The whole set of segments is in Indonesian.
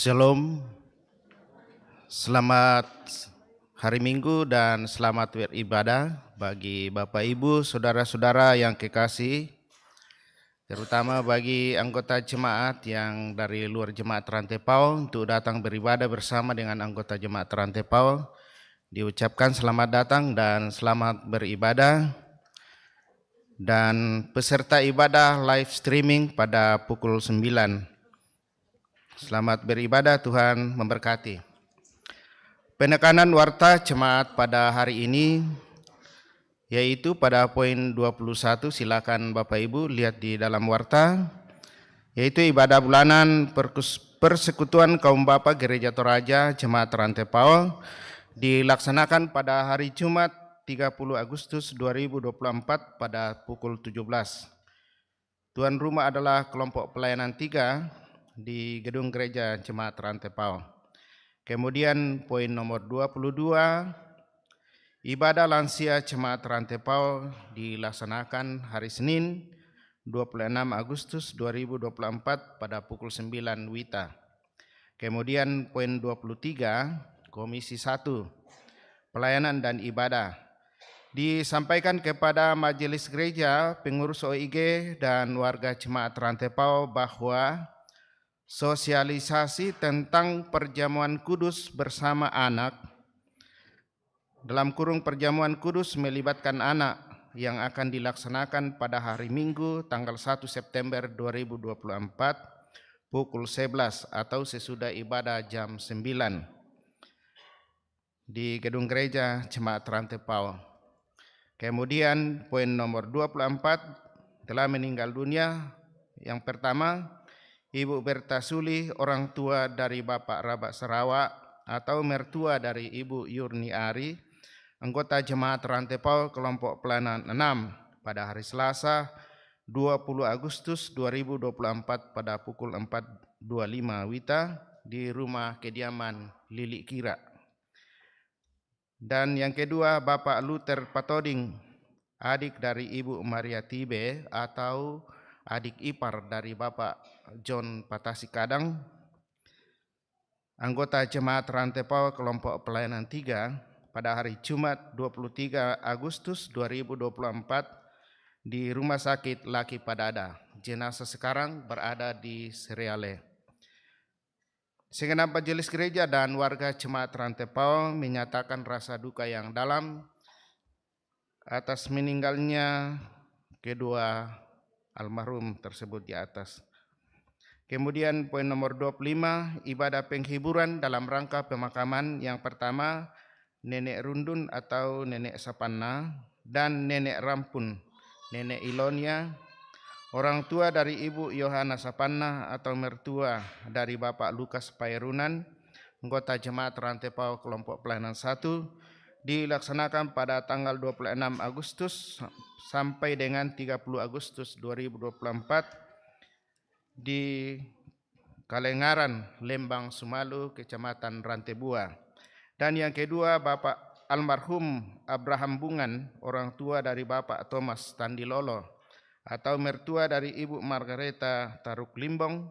Shalom, selamat hari Minggu dan selamat beribadah bagi Bapak Ibu, Saudara-saudara yang kekasih, terutama bagi anggota jemaat yang dari luar jemaat Rantepau untuk datang beribadah bersama dengan anggota jemaat Rantepau. Diucapkan selamat datang dan selamat beribadah. Dan peserta ibadah live streaming pada pukul 9. Selamat beribadah, Tuhan memberkati. Penekanan warta jemaat pada hari ini yaitu pada poin 21, silakan Bapak Ibu lihat di dalam warta, yaitu ibadah bulanan Persekutuan Kaum Bapa Gereja Toraja Jemaat Rantepau dilaksanakan pada hari Jumat 30 Agustus 2024 pada pukul 17. Tuan rumah adalah kelompok pelayanan 3 di gedung gereja Jemaat Rantepau. Kemudian poin nomor 22, ibadah lansia Jemaat Rantepau dilaksanakan hari Senin 26 Agustus 2024 pada pukul 9 WITA. Kemudian poin 23, Komisi 1, pelayanan dan ibadah, disampaikan kepada majelis gereja, pengurus OIG dan warga Jemaat Rantepau bahwa sosialisasi tentang perjamuan kudus bersama anak, dalam kurung perjamuan kudus melibatkan anak, yang akan dilaksanakan pada hari Minggu tanggal 1 September 2024 pukul 11 atau sesudah ibadah jam 9 di gedung gereja Jemaat Rantepau. Kemudian poin nomor 24, telah meninggal dunia. Yang pertama, Ibu Berta Suli, orang tua dari Bapak Rabak Sarawak atau mertua dari Ibu Yurni Ari, anggota Jemaat Rantepau kelompok pelayanan 6 pada hari Selasa 20 Agustus 2024 pada pukul 4.25 WITA di rumah kediaman Lilik Kira. Dan yang kedua, Bapak Luther Patoding, adik dari Ibu Maria Tibe atau adik ipar dari Bapak John Patasikadang, anggota Jemaat Rantepau Kelompok Pelayanan 3 pada hari Jumat 23 Agustus 2024 di Rumah Sakit Laki Padada. Jenazah sekarang berada di Seriale. Segenap majelis gereja dan warga Jemaat Rantepau menyatakan rasa duka yang dalam atas meninggalnya kedua almarhum tersebut di atas. Kemudian poin nomor 25, ibadah penghiburan dalam rangka pemakaman yang pertama, Nenek Rundun atau Nenek Sapanna dan Nenek Rampun, Nenek Ilonia, orang tua dari Ibu Yohana Sapanna atau mertua dari Bapak Lukas Pairunan, anggota Jemaat Rantepau Kelompok Pelayanan 1, dilaksanakan pada tanggal 26 Agustus sampai dengan 30 Agustus 2024 di Kalengaran, Lembang, Sumalu, Kecamatan Rantebua. Dan yang kedua, Bapak almarhum Abraham Bungan, orang tua dari Bapak Thomas Tandilolo atau mertua dari Ibu Margareta Taruk Limbong,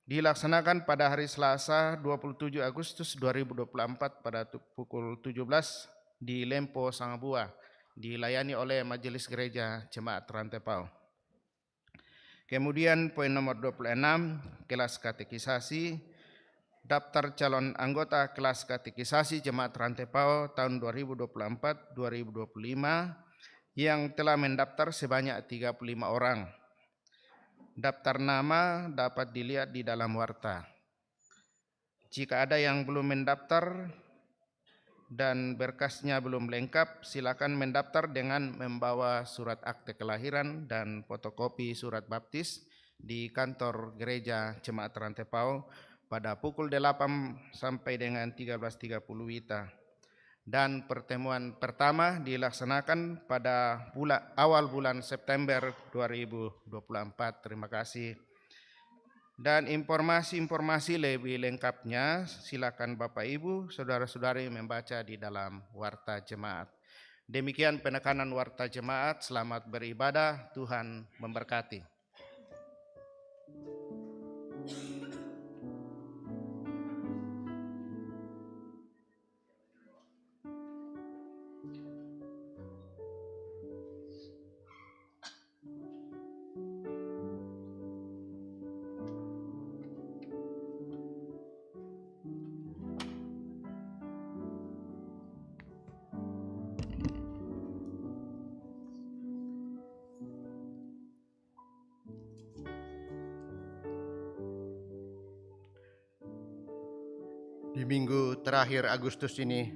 dilaksanakan pada hari Selasa 27 Agustus 2024 pada pukul 17 di Lempo Sangabua, dilayani oleh Majelis Gereja Jemaat Rantepau. Kemudian poin nomor 26, kelas katekisasi, daftar calon anggota kelas katekisasi Jemaat Rantepau tahun 2024-2025 yang telah mendaftar sebanyak 35 orang. Daftar nama dapat dilihat di dalam warta. Jika ada yang belum mendaftar dan berkasnya belum lengkap, silakan mendaftar dengan membawa surat akte kelahiran dan fotokopi surat baptis di kantor gereja Jemaat Rantepau pada pukul 8 sampai dengan 13.30 WITA. Dan pertemuan pertama dilaksanakan pada awal bulan September 2024. Terima kasih. Dan informasi-informasi lebih lengkapnya silakan Bapak Ibu, saudara-saudari membaca di dalam warta jemaat. Demikian penekanan warta jemaat. Selamat beribadah, Tuhan memberkati. Di minggu terakhir Agustus ini,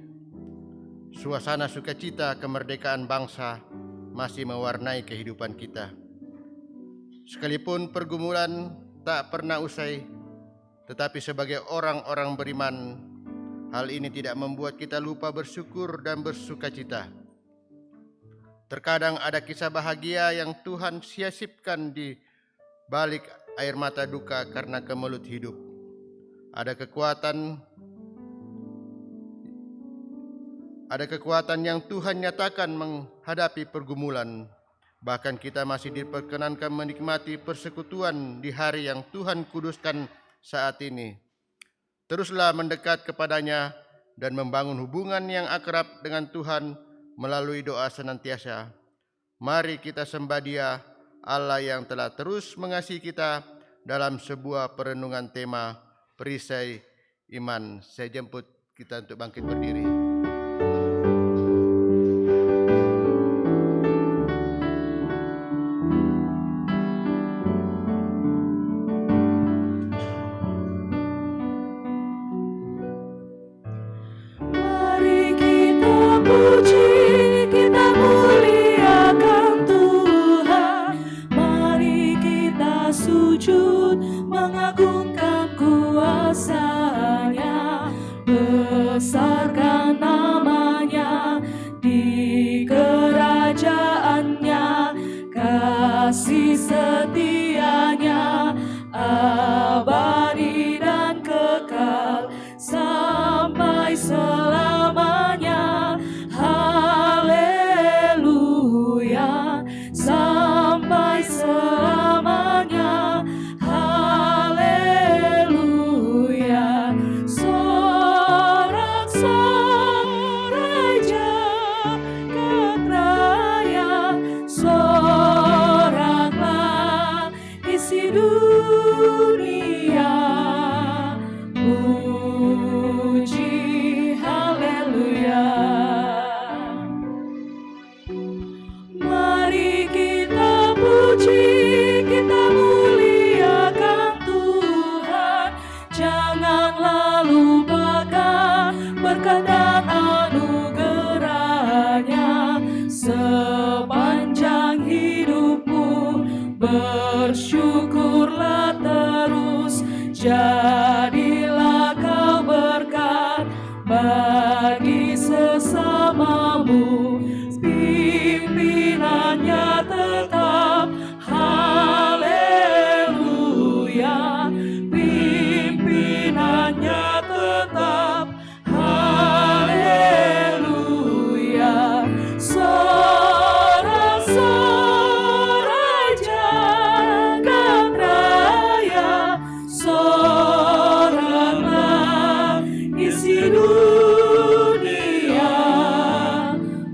suasana sukacita kemerdekaan bangsa masih mewarnai kehidupan kita. Sekalipun pergumulan tak pernah usai, tetapi sebagai orang-orang beriman, hal ini tidak membuat kita lupa bersyukur dan bersukacita. Terkadang ada kisah bahagia yang Tuhan sisipkan di balik air mata duka karena kemelut hidup. Ada kekuatan yang Tuhan nyatakan menghadapi pergumulan. Bahkan kita masih diperkenankan menikmati persekutuan di hari yang Tuhan kuduskan saat ini. Teruslah mendekat kepadanya dan membangun hubungan yang akrab dengan Tuhan melalui doa senantiasa. Mari kita sembah Dia, Allah yang telah terus mengasihi kita, dalam sebuah perenungan tema perisai iman. Saya jemput kita untuk bangkit berdiri. Besarkan namanya di kerajaannya, kasih setianya abadi dan kekal sampai bagi sesamamu, pimpinannya tetap. Haleluya, pimpinannya tetap. Haleluya, sorak-sorai jagat raya, soraklah isi dunia,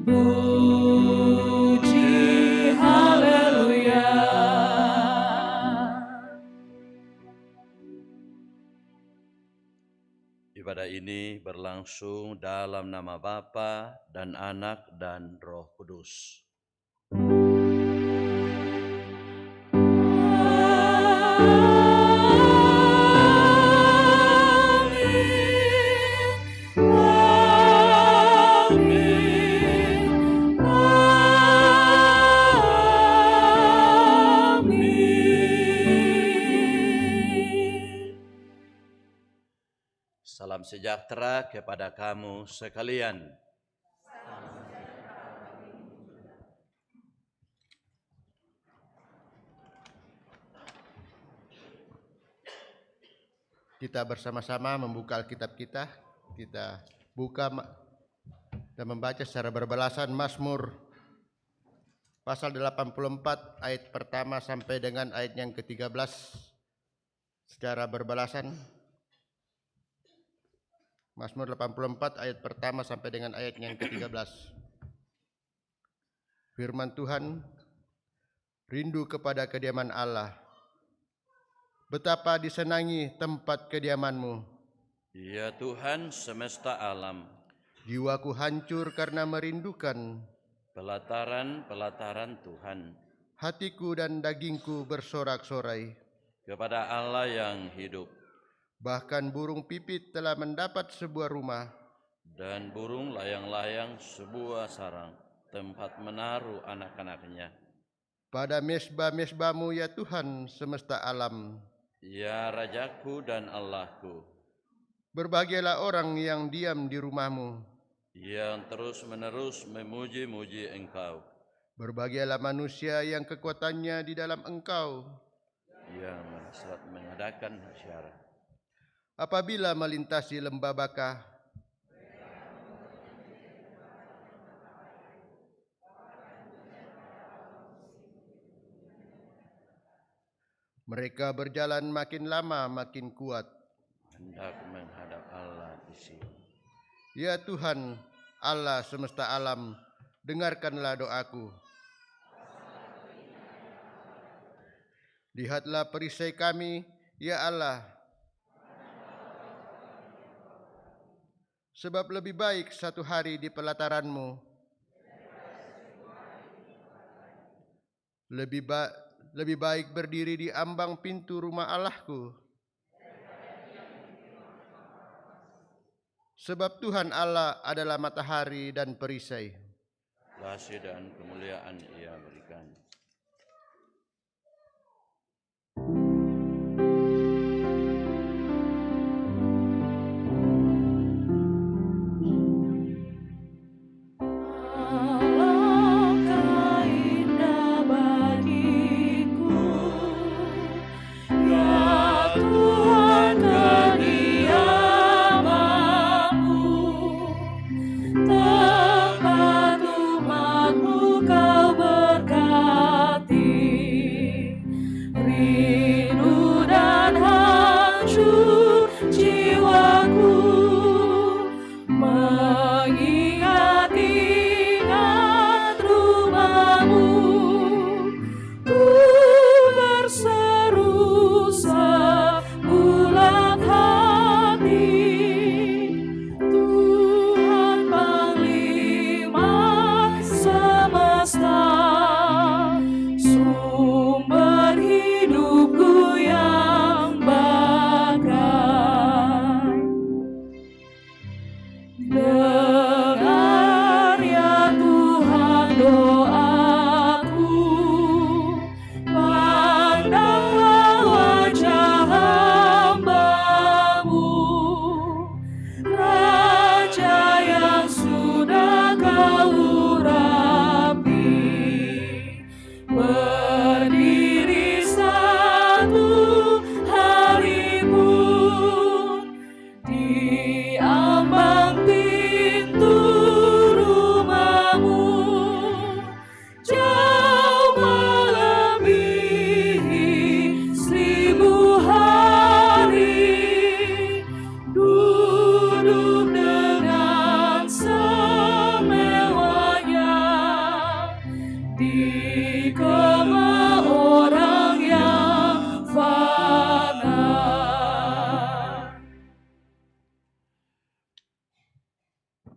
puji haleluya. Ibadah ini berlangsung dalam nama Bapa dan Anak dan Roh Kudus. Salam sejahtera kepada kamu sekalian. Kita bersama-sama membuka Alkitab kita. Kita buka dan membaca secara berbalasan Mazmur pasal 84 ayat pertama sampai dengan ayat yang ke-13 secara berbalasan. Mazmur 84 ayat pertama sampai dengan ayat yang ke-13. Firman Tuhan, rindu kepada kediaman Allah. Betapa disenangi tempat kediaman-Mu. Ya Tuhan semesta alam, Jiwaku hancur karena merindukan. pelataran-pelataran Tuhan, Hatiku dan dagingku bersorak-sorai. kepada Allah yang hidup, Bahkan burung pipit telah mendapat sebuah rumah. dan burung layang-layang sebuah sarang, tempat menaruh anak-anaknya. Pada mesbah-mesbah-Mu ya Tuhan semesta alam. Ya Rajaku dan Allahku, Berbahagialah orang yang diam di rumah-Mu. yang terus-menerus memuji-muji Engkau, Berbahagialah manusia yang kekuatannya di dalam Engkau. yang mengadakan syarat. Apabila melintasi lembah Bakah, mereka berjalan makin lama makin kuat. Hendak menghadap Allah di sini. Ya Tuhan, Allah semesta alam, dengarkanlah doaku. Lihatlah perisai kami, ya Allah. Sebab lebih baik satu hari di pelataran-Mu. Lebih baik berdiri di ambang pintu rumah Allahku. Sebab Tuhan Allah adalah matahari dan perisai. Kasih dan kemuliaan Ia berikan. Alangkah indah bagiku, ya Tuhan kediaman-Mu, tempat umat-Mu Kau berkati.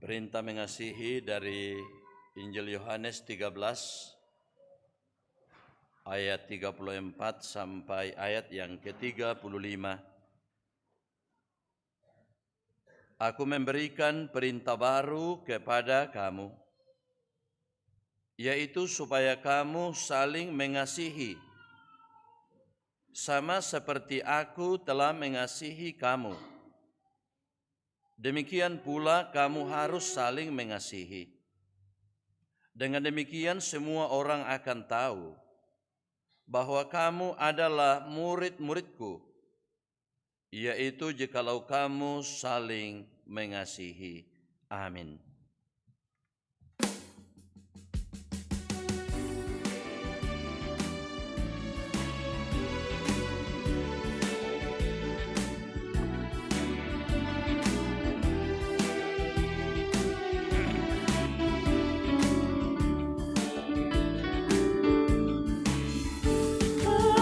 Perintah mengasihi dari Injil Yohanes 13 ayat 34 sampai ayat yang ke-35. Aku memberikan perintah baru kepada kamu, yaitu supaya kamu saling mengasihi, sama seperti aku telah mengasihi kamu. Demikian pula kamu harus saling mengasihi. Dengan demikian semua orang akan tahu bahwa kamu adalah murid-muridku, yaitu jikalau kamu saling mengasihi. Amin.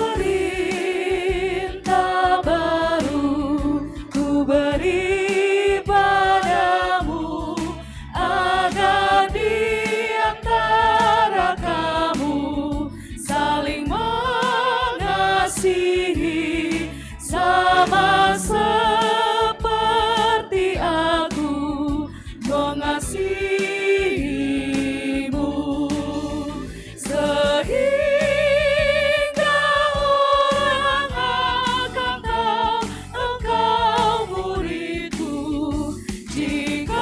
Perintah baru ku beri padamu, agar di antara kamu saling mengasihi, sama seperti aku mengasihimu. Sehingga orang akan tahu engkau muridku, jikalau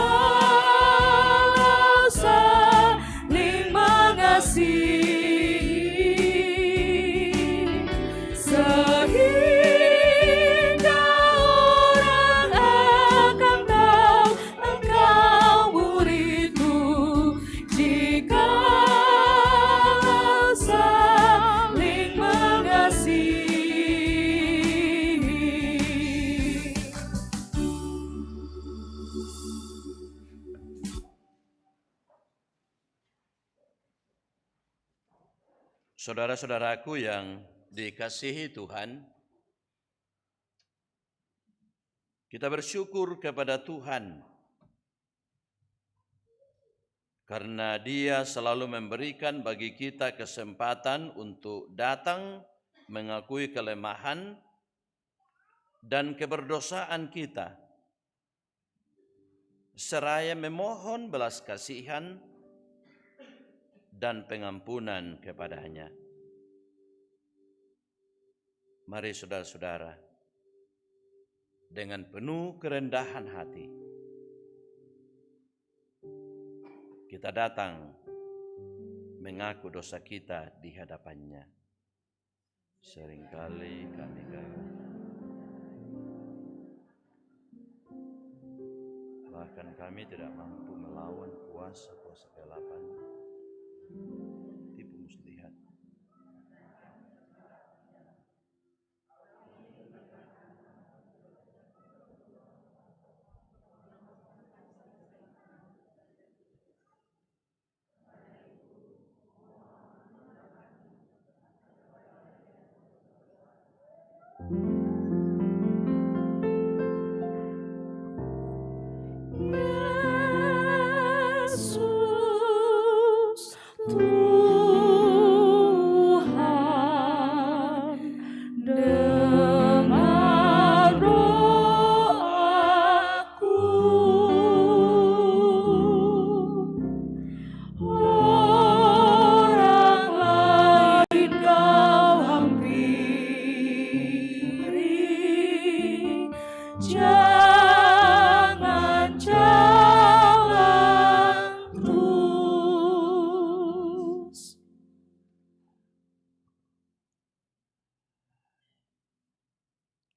saling mengasihi. Sehingga orang akan tahu engkau muridku, jikalau saling mengasihi. Saudara-saudaraku yang dikasihi Tuhan, kita bersyukur kepada Tuhan karena Dia selalu memberikan bagi kita kesempatan untuk datang mengakui kelemahan dan keberdosaan kita, seraya memohon belas kasihan dan pengampunan kepadanya. Mari saudara-saudara, dengan penuh kerendahan hati, kita datang mengaku dosa kita di hadapannya. Seringkali kami gagal, bahkan kami tidak mampu melawan kuasa-kuasa kegelapan, tipu muslihat. Yesus Tuhan, dengar doaku. Orang lain kau hampiri, jangan jalan terus.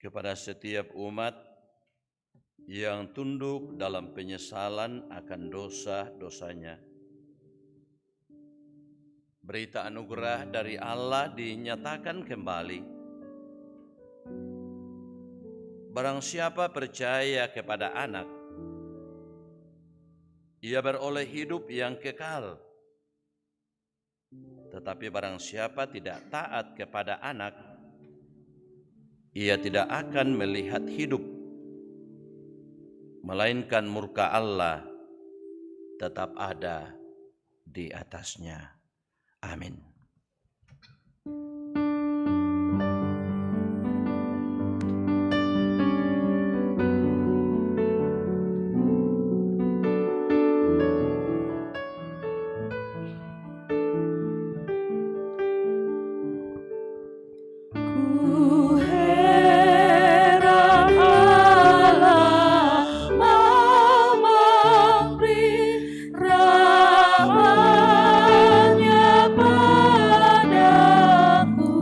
Kepada setiap umat yang tunduk dalam penyesalan akan dosa-dosanya, berita anugerah dari Allah dinyatakan kembali. Barang siapa percaya kepada Anak, ia beroleh hidup yang kekal. Tetapi barang siapa tidak taat kepada Anak, ia tidak akan melihat hidup, melainkan murka Allah tetap ada di atasnya. Amin. Ku heran Allah memberi rahmat-Nya padaku,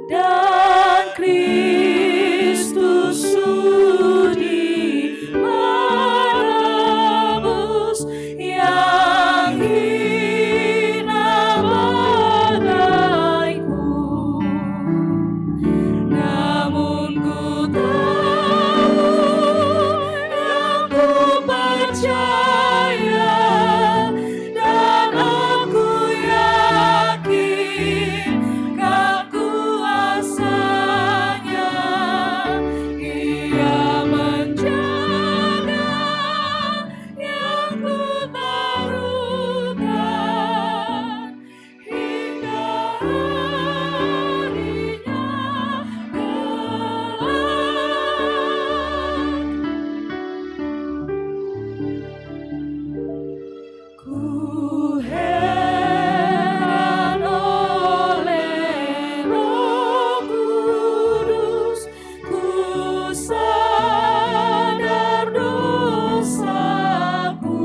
dan Kristus sudi menebus yang hina bagaiku. Namun ku tahu yang ku percaya, dan aku yakin kan kuasa-Nya. Ia menjaga yang ku taruhkan hingga harinya kelak. Ku heran oleh Roh Kudus, ku sadar dosaku,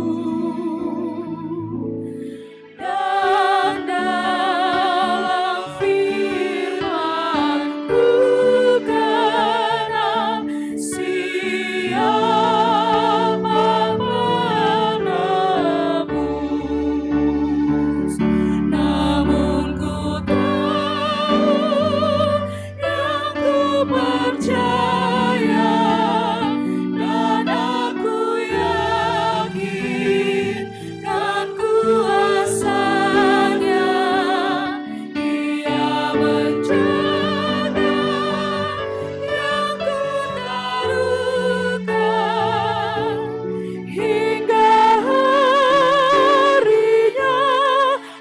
dan dalam firman bukanlah siapa penebus. Namun ku tahu yang ku percaya, dan aku yakin kan kuasa-Nya. Ia menjaga yang ku taruhkan hingga harinya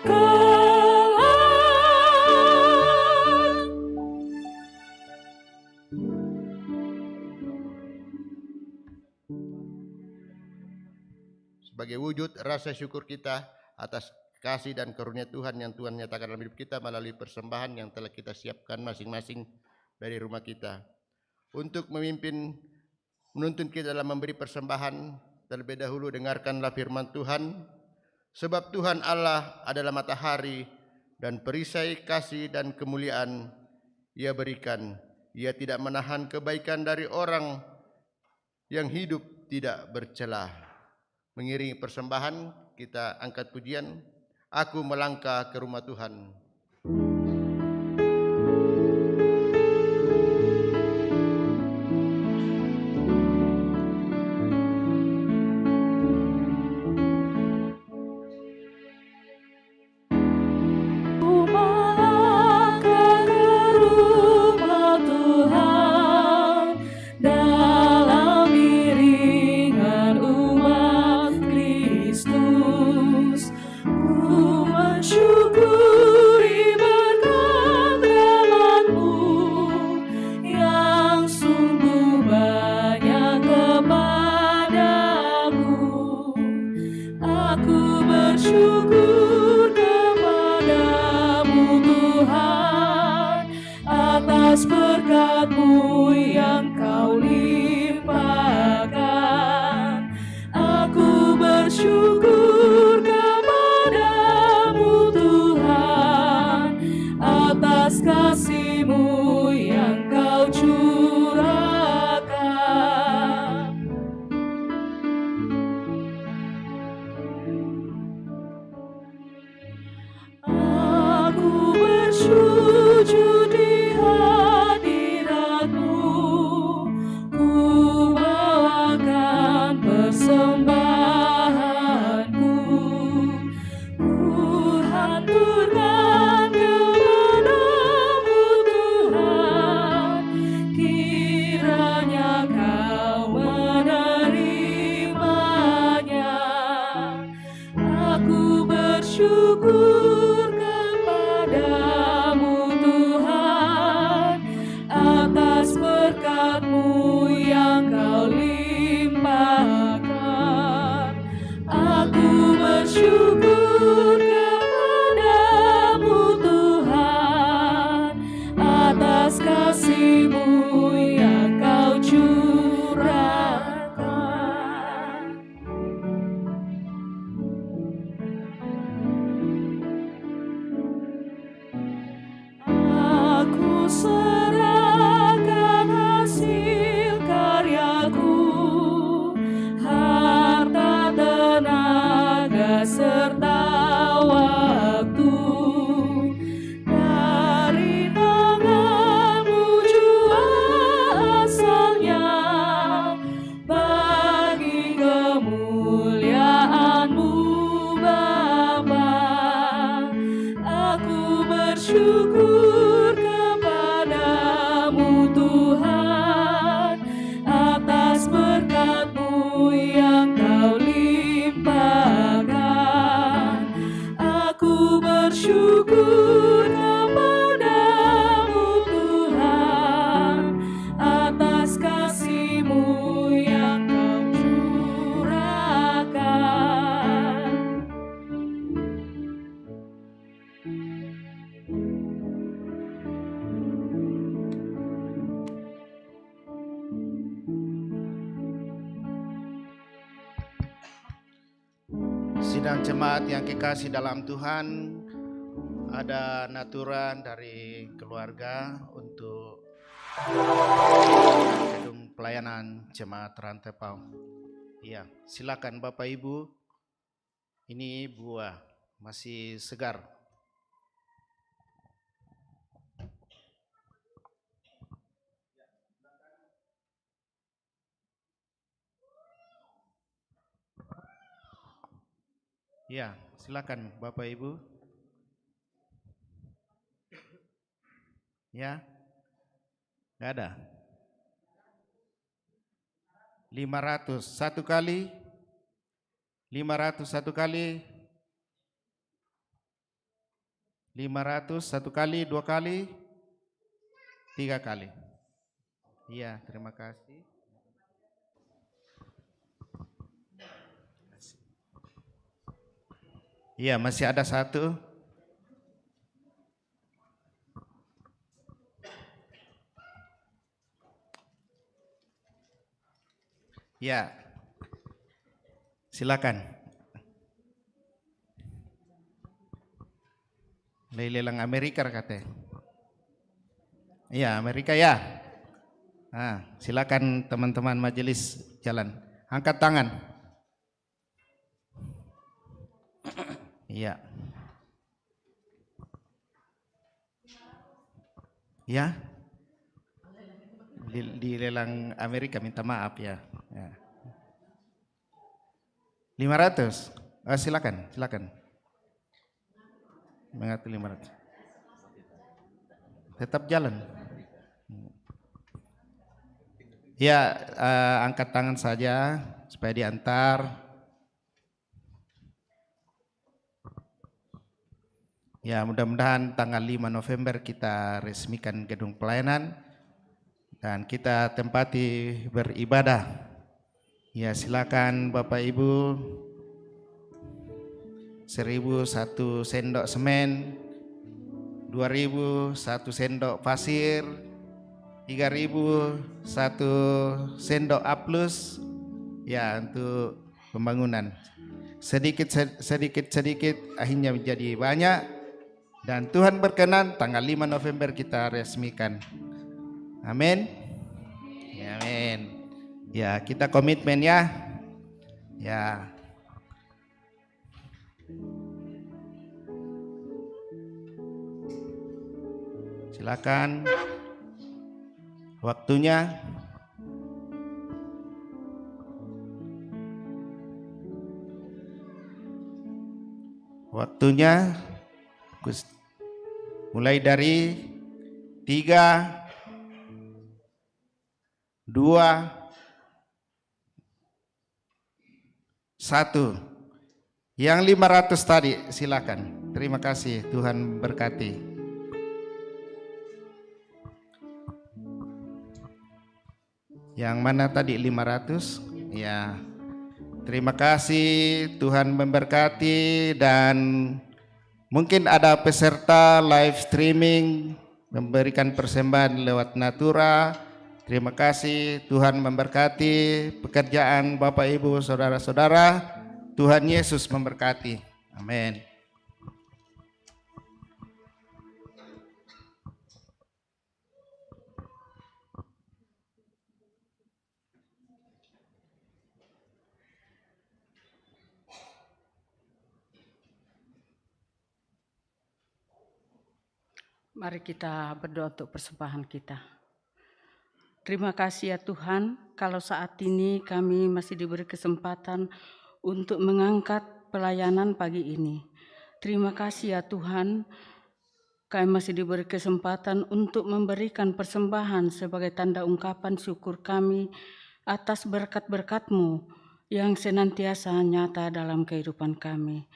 kelak. Sebagai wujud rasa syukur kita atas kasih dan karunia Tuhan yang Tuhan nyatakan dalam hidup kita melalui persembahan yang telah kita siapkan masing-masing dari rumah kita. Untuk menuntun kita dalam memberi persembahan, terlebih dahulu dengarkanlah firman Tuhan. Sebab Tuhan Allah adalah matahari dan perisai kasih dan kemuliaan Ia berikan. Ia tidak menahan kebaikan dari orang yang hidup tidak bercelah. Mengiringi persembahan, kita angkat pujian, Aku melangkah ke rumah Tuhan. Ku melangkah ke rumah Tuhan dalam iringan umat Kristus. Ku mensyukuri berkat rahmat-Mu yang sungguh banyak kepadaku. Aku bersyukur kepadamu Tuhan atas berkat-Mu yang Kau limpahkan. Aku bersyukur kepadamu Tuhan atas kasih-Mu yang Kau curahkan. Aku bersujud di hadirat Sidang jemaat yang kekasih dalam Tuhan, ada aturan dari keluarga untuk gedung pelayanan jemaat Rantepau. Iya, silakan Bapak Ibu. Ini buah masih segar. Ya, silakan Bapak Ibu. Ya, nggak ada. 500 satu kali, 500 satu kali, 500 satu kali, 2 kali, 3 kali. Iya, terima kasih. Iya, masih ada satu. Ya, silakan. Lelang Amerika katanya. Iya, Amerika ya. Nah, silakan teman-teman majelis jalan. Angkat tangan. Iya. Ya. Di lelang Amerika minta maaf ya. Ya. 500. Silakan, silakan. Mengatur 500. Tetap jalan. Ya, angkat tangan saja supaya diantar. Ya, mudah-mudahan tanggal 5 November kita resmikan gedung pelayanan dan kita tempati beribadah. Ya, silakan Bapak Ibu. 1.001 sendok semen, 2.000 1 sendok pasir, 3.000 1 sendok aplus ya untuk pembangunan. Sedikit akhirnya menjadi banyak. Dan Tuhan berkenan tanggal 5 November kita resmikan. Amin. Ya, amin. Ya, kita komitmen ya. Ya. Silakan. Waktunya. Waktunya mulai dari 3, 2, 1. Yang 500 tadi silakan. Terima kasih, Tuhan berkati. Yang mana tadi 500? Ya. Terima kasih, Tuhan memberkati. Dan mungkin ada peserta live streaming memberikan persembahan lewat Natura. Terima kasih, Tuhan memberkati pekerjaan Bapak Ibu saudara-saudara. Tuhan Yesus memberkati. Amin. Mari kita berdoa untuk persembahan kita. Terima kasih ya Tuhan, kalau saat ini kami masih diberi kesempatan untuk mengangkat pelayanan pagi ini. Terima kasih ya Tuhan, kami masih diberi kesempatan untuk memberikan persembahan sebagai tanda ungkapan syukur kami atas berkat-berkat-Mu yang senantiasa nyata dalam kehidupan kami.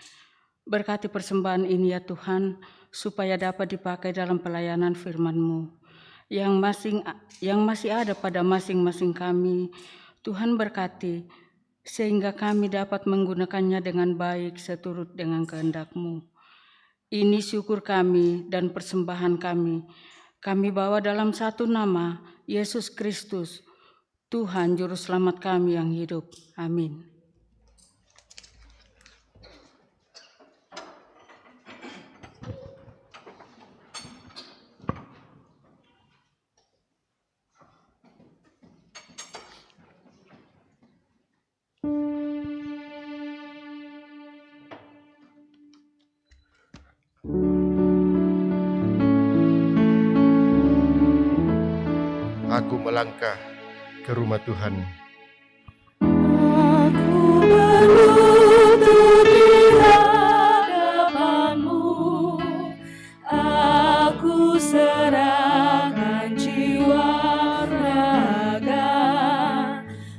Berkati persembahan ini ya Tuhan, supaya dapat dipakai dalam pelayanan firman-Mu yang masih ada pada masing-masing kami. Tuhan berkati, sehingga kami dapat menggunakannya dengan baik seturut dengan kehendak-Mu. Ini syukur kami dan persembahan kami. Kami bawa dalam satu nama, Yesus Kristus, Tuhan Juru Selamat kami yang hidup. Amin. melangkah ke rumah Tuhan. Aku berlutut di hadapanmu, aku serahkan jiwa raga,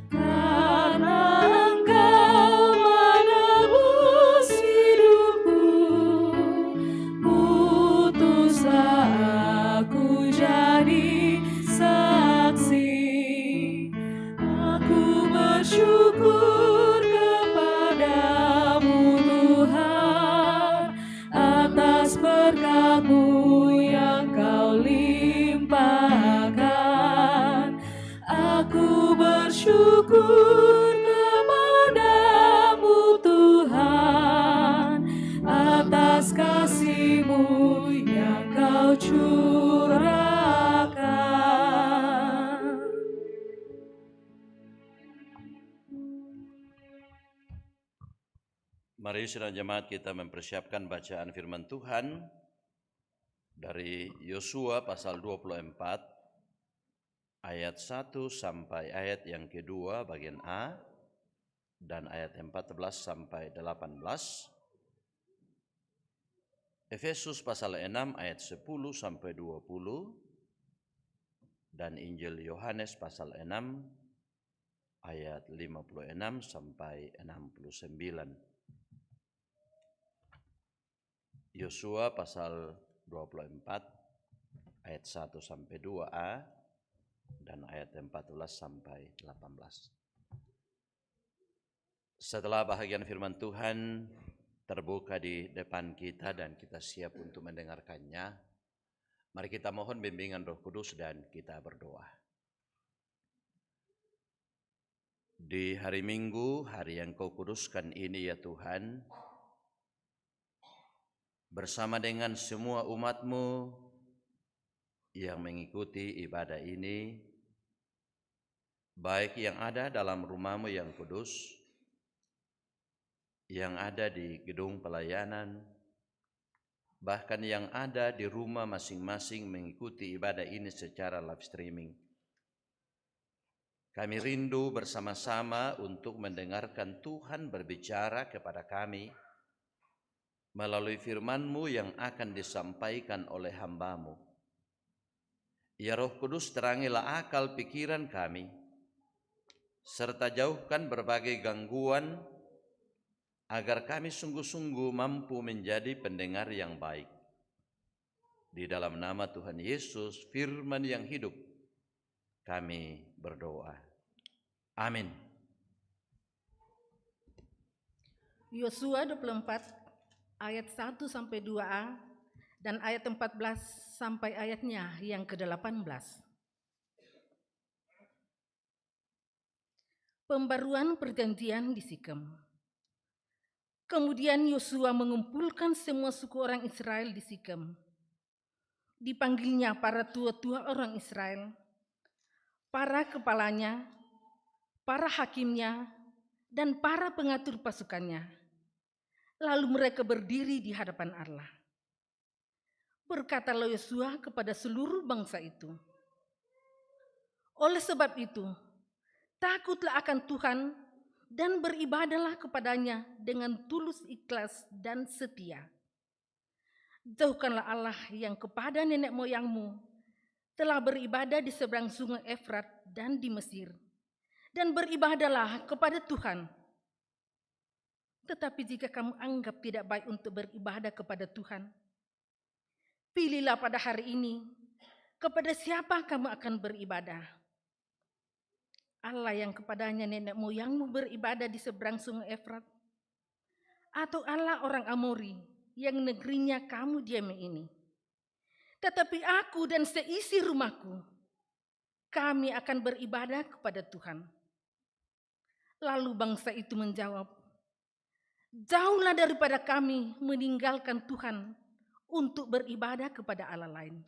karena Engkau menebus hidupku. Putuslah aku jadi saksi. Aku bersyukur kepadamu Tuhan atas berkat-Mu yang Kau limpahkan. Aku bersyukur kepadamu Tuhan atas kasih-Mu yang Kau curahkan. Mari saudara jemaat kita mempersiapkan bacaan firman Tuhan dari Yosua pasal 24 ayat 1 sampai ayat yang kedua bagian A dan ayat 14 sampai 18. Efesus pasal 6 ayat 10 sampai 20 dan Injil Yohanes pasal 6 ayat 56 sampai 69. Yosua pasal 24 ayat 1 sampai 2a dan ayat 14 sampai 18. Setelah bahagian firman Tuhan terbuka di depan kita dan kita siap untuk mendengarkannya, mari kita mohon bimbingan Roh Kudus dan kita berdoa. Di hari Minggu, hari yang Kau kuduskan ini ya Tuhan, bersama dengan semua umat-Mu yang mengikuti ibadah ini, baik yang ada dalam rumah-Mu yang kudus, yang ada di gedung pelayanan, bahkan yang ada di rumah masing-masing mengikuti ibadah ini secara live streaming. Kami rindu bersama-sama untuk mendengarkan Tuhan berbicara kepada kami melalui firman-Mu yang akan disampaikan oleh hamba-Mu. Ya Roh Kudus, terangilah akal pikiran kami, serta jauhkan berbagai gangguan, agar kami sungguh-sungguh mampu menjadi pendengar yang baik. Di dalam nama Tuhan Yesus, firman yang hidup, kami berdoa. Amin. Yosua 24 ayat 1 sampai 2a dan ayat 14 sampai ayatnya yang ke-18. Pembaruan perjanjian di Sikem. Kemudian Yosua mengumpulkan semua suku orang Israel di Sikem. Dipanggilnya para tua-tua orang Israel, para kepalanya, para hakimnya, dan para pengatur pasukannya. Lalu mereka berdiri di hadapan Allah. Berkatalah Yosua kepada seluruh bangsa itu, oleh sebab itu, takutlah akan Tuhan dan beribadahlah kepadanya dengan tulus ikhlas dan setia. Jauhkanlah Allah yang kepada nenek moyangmu telah beribadah di seberang sungai Efrat dan di Mesir, dan beribadahlah kepada Tuhan. Tetapi jika kamu anggap tidak baik untuk beribadah kepada Tuhan, pilihlah pada hari ini kepada siapa kamu akan beribadah. Allah yang kepadanya nenek moyangmu beribadah di seberang sungai Efrat, atau Allah orang Amori yang negerinya kamu diami ini. Tetapi aku dan seisi rumahku, kami akan beribadah kepada Tuhan. Lalu bangsa itu menjawab, jauhlah daripada kami meninggalkan Tuhan untuk beribadah kepada Allah lain.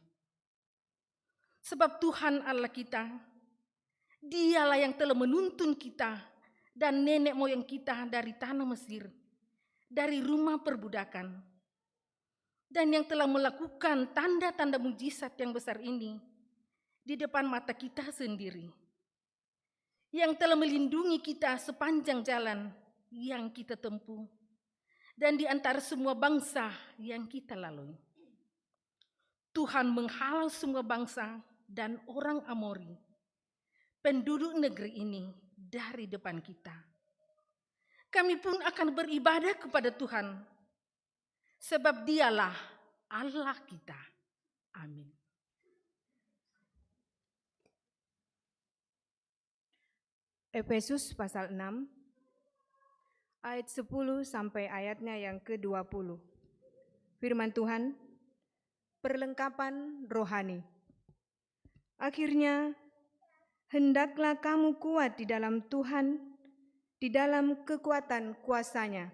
Sebab Tuhan Allah kita, Dialah yang telah menuntun kita dan nenek moyang kita dari tanah Mesir, dari rumah perbudakan, dan yang telah melakukan tanda-tanda mujizat yang besar ini di depan mata kita sendiri, yang telah melindungi kita sepanjang jalan yang kita tempuh dan di antara semua bangsa yang kita lalui. Tuhan menghalau semua bangsa dan orang Amori, penduduk negeri ini, dari depan kita. Kami pun akan beribadah kepada Tuhan, sebab Dialah Allah kita. Amin. Efesus pasal 6, ayat 10 sampai ayatnya yang ke-20. Firman Tuhan, perlengkapan rohani. Akhirnya, hendaklah kamu kuat di dalam Tuhan, di dalam kekuatan kuasa-Nya.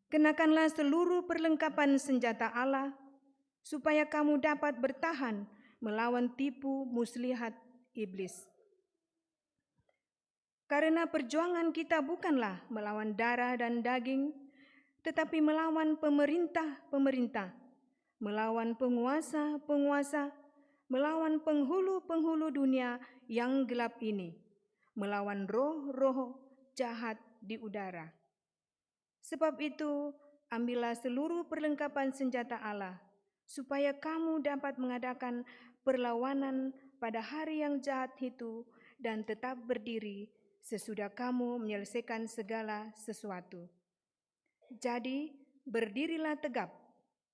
Kenakanlah seluruh perlengkapan senjata Allah, supaya kamu dapat bertahan melawan tipu muslihat iblis. Karena perjuangan kita bukanlah melawan darah dan daging, tetapi melawan pemerintah-pemerintah, melawan penguasa-penguasa, melawan penghulu-penghulu dunia yang gelap ini, melawan roh-roh jahat di udara. Sebab itu, ambillah seluruh perlengkapan senjata Allah, supaya kamu dapat mengadakan perlawanan pada hari yang jahat itu dan tetap berdiri sesudah kamu menyelesaikan segala sesuatu. Jadi, berdirilah tegap,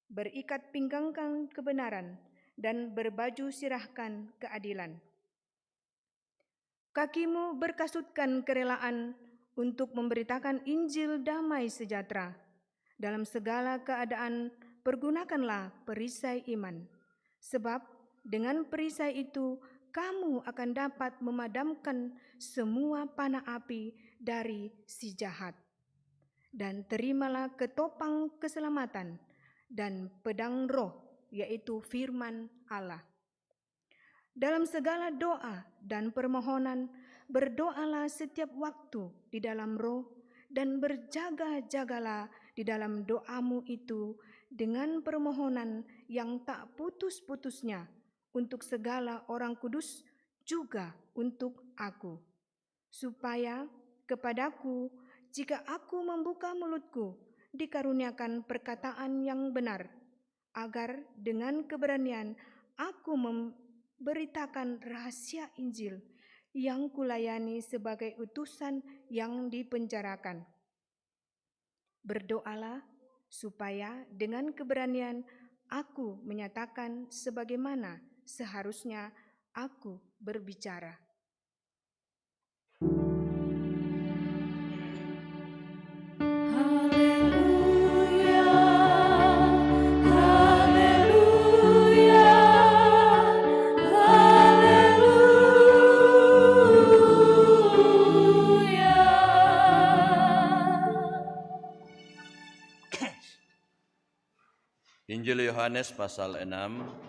berikat pinggangkan kebenaran, dan berbaju sirahkan keadilan. Kakimu berkasutkan kerelaan untuk memberitakan Injil damai sejahtera. Dalam segala keadaan, pergunakanlah perisai iman, sebab dengan perisai itu kamu akan dapat memadamkan semua panah api dari si jahat. Dan terimalah ketopang keselamatan dan pedang roh, yaitu firman Allah. Dalam segala doa dan permohonan, berdoalah setiap waktu di dalam roh, dan berjaga-jagalah di dalam doamu itu dengan permohonan yang tak putus-putusnya untuk segala orang kudus, juga untuk aku, supaya kepadaku, jika aku membuka mulutku, dikaruniakan perkataan yang benar, agar dengan keberanian aku memberitakan rahasia Injil yang kulayani sebagai utusan yang dipenjarakan. Berdoalah supaya dengan keberanian aku menyatakan sebagaimana seharusnya aku berbicara. Haleluya, haleluya, haleluya. Injil Yohanes pasal 6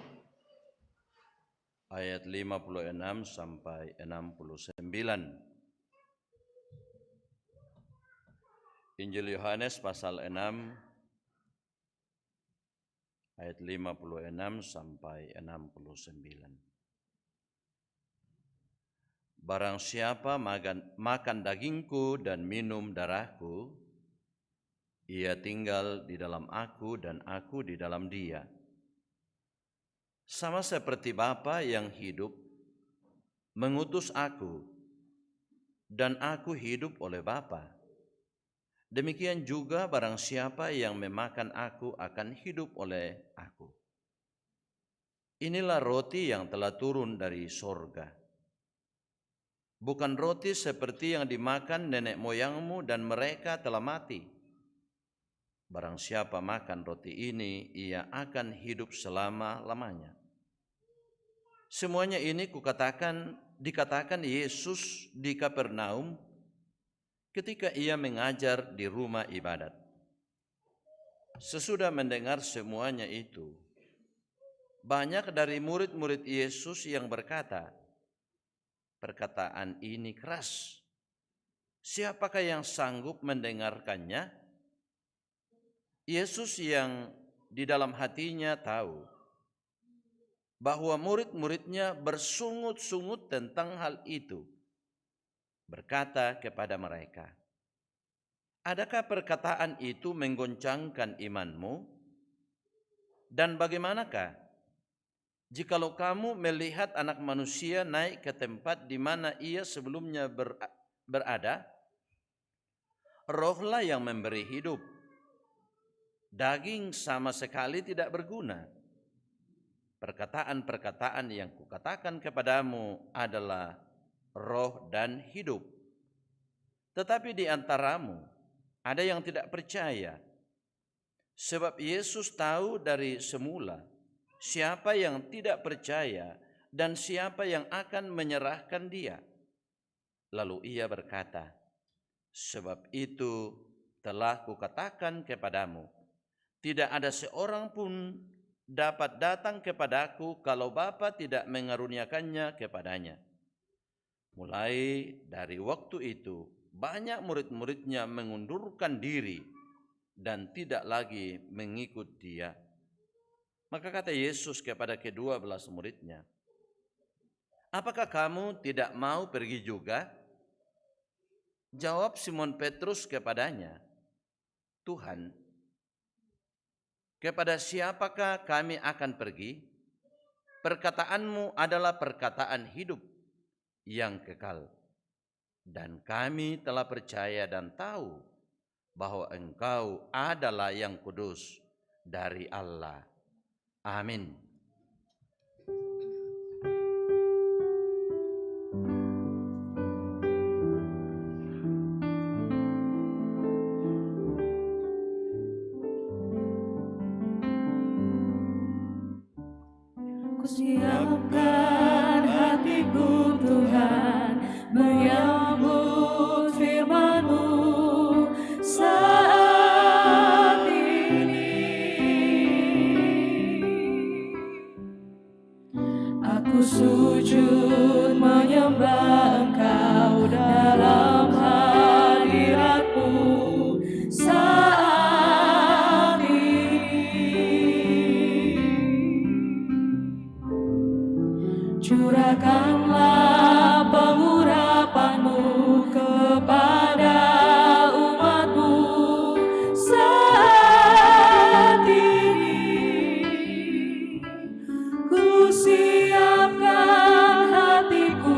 ayat 56 sampai 69. Injil Yohanes pasal 6 ayat 56 sampai 69. Barang siapa makan dagingku dan minum darahku, ia tinggal di dalam aku dan aku di dalam dia. Sama seperti Bapa yang hidup mengutus aku, dan aku hidup oleh Bapa. Demikian juga barang siapa yang memakan aku akan hidup oleh aku. Inilah roti yang telah turun dari sorga. Bukan roti seperti yang dimakan nenek moyangmu dan mereka telah mati. Barang siapa makan roti ini, ia akan hidup selama-lamanya. Semuanya ini dikatakan Yesus di Kapernaum ketika ia mengajar di rumah ibadat. Sesudah mendengar semuanya itu, banyak dari murid-murid Yesus yang berkata, "Perkataan ini keras. Siapakah yang sanggup mendengarkannya?" Yesus yang di dalam hatinya tahu bahwa murid-muridnya bersungut-sungut tentang hal itu. Berkata kepada mereka, adakah perkataan itu menggoncangkan imanmu? Dan bagaimanakah jikalau kamu melihat Anak Manusia naik ke tempat di mana ia sebelumnya berada? Rohlah yang memberi hidup. Daging sama sekali tidak berguna. Perkataan-perkataan yang kukatakan kepadamu adalah roh dan hidup. Tetapi di antaramu ada yang tidak percaya. Sebab Yesus tahu dari semula siapa yang tidak percaya dan siapa yang akan menyerahkan dia. Lalu ia berkata, sebab itu telah kukatakan kepadamu, tidak ada seorang pun dapat datang kepadaku kalau Bapa tidak mengaruniakannya kepadanya. Mulai dari waktu itu, banyak murid-muridnya mengundurkan diri dan tidak lagi mengikut dia. Maka kata Yesus kepada kedua belas muridnya, apakah kamu tidak mau pergi juga? Jawab Simon Petrus kepadanya, Tuhan, kepada siapakah kami akan pergi? Perkataanmu adalah perkataan hidup yang kekal. Dan kami telah percaya dan tahu bahwa Engkau adalah yang kudus dari Allah. Amin. Siapkan hatiku Tuhan menyambut firman-Mu saat ini. Aku sujud menyembah Engkau dalam hadirat-Mu saat ini. Curahkanlah pengurapan-Mu kepada umat-Mu saat ini. Ku siapkan hatiku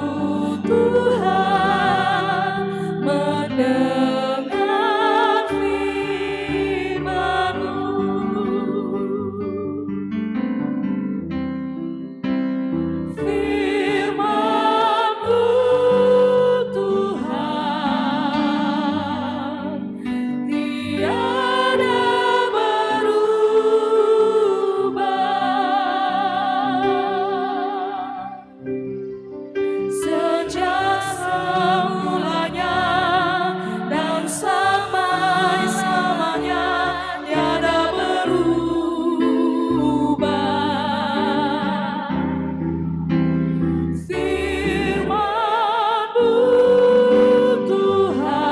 Tuhan mendengar firman-Mu. Firman-Mu Tuhan tiada berubah. Sejak semulanya dan sampai-samanya tiada berubah. Firman-Mu Tuhan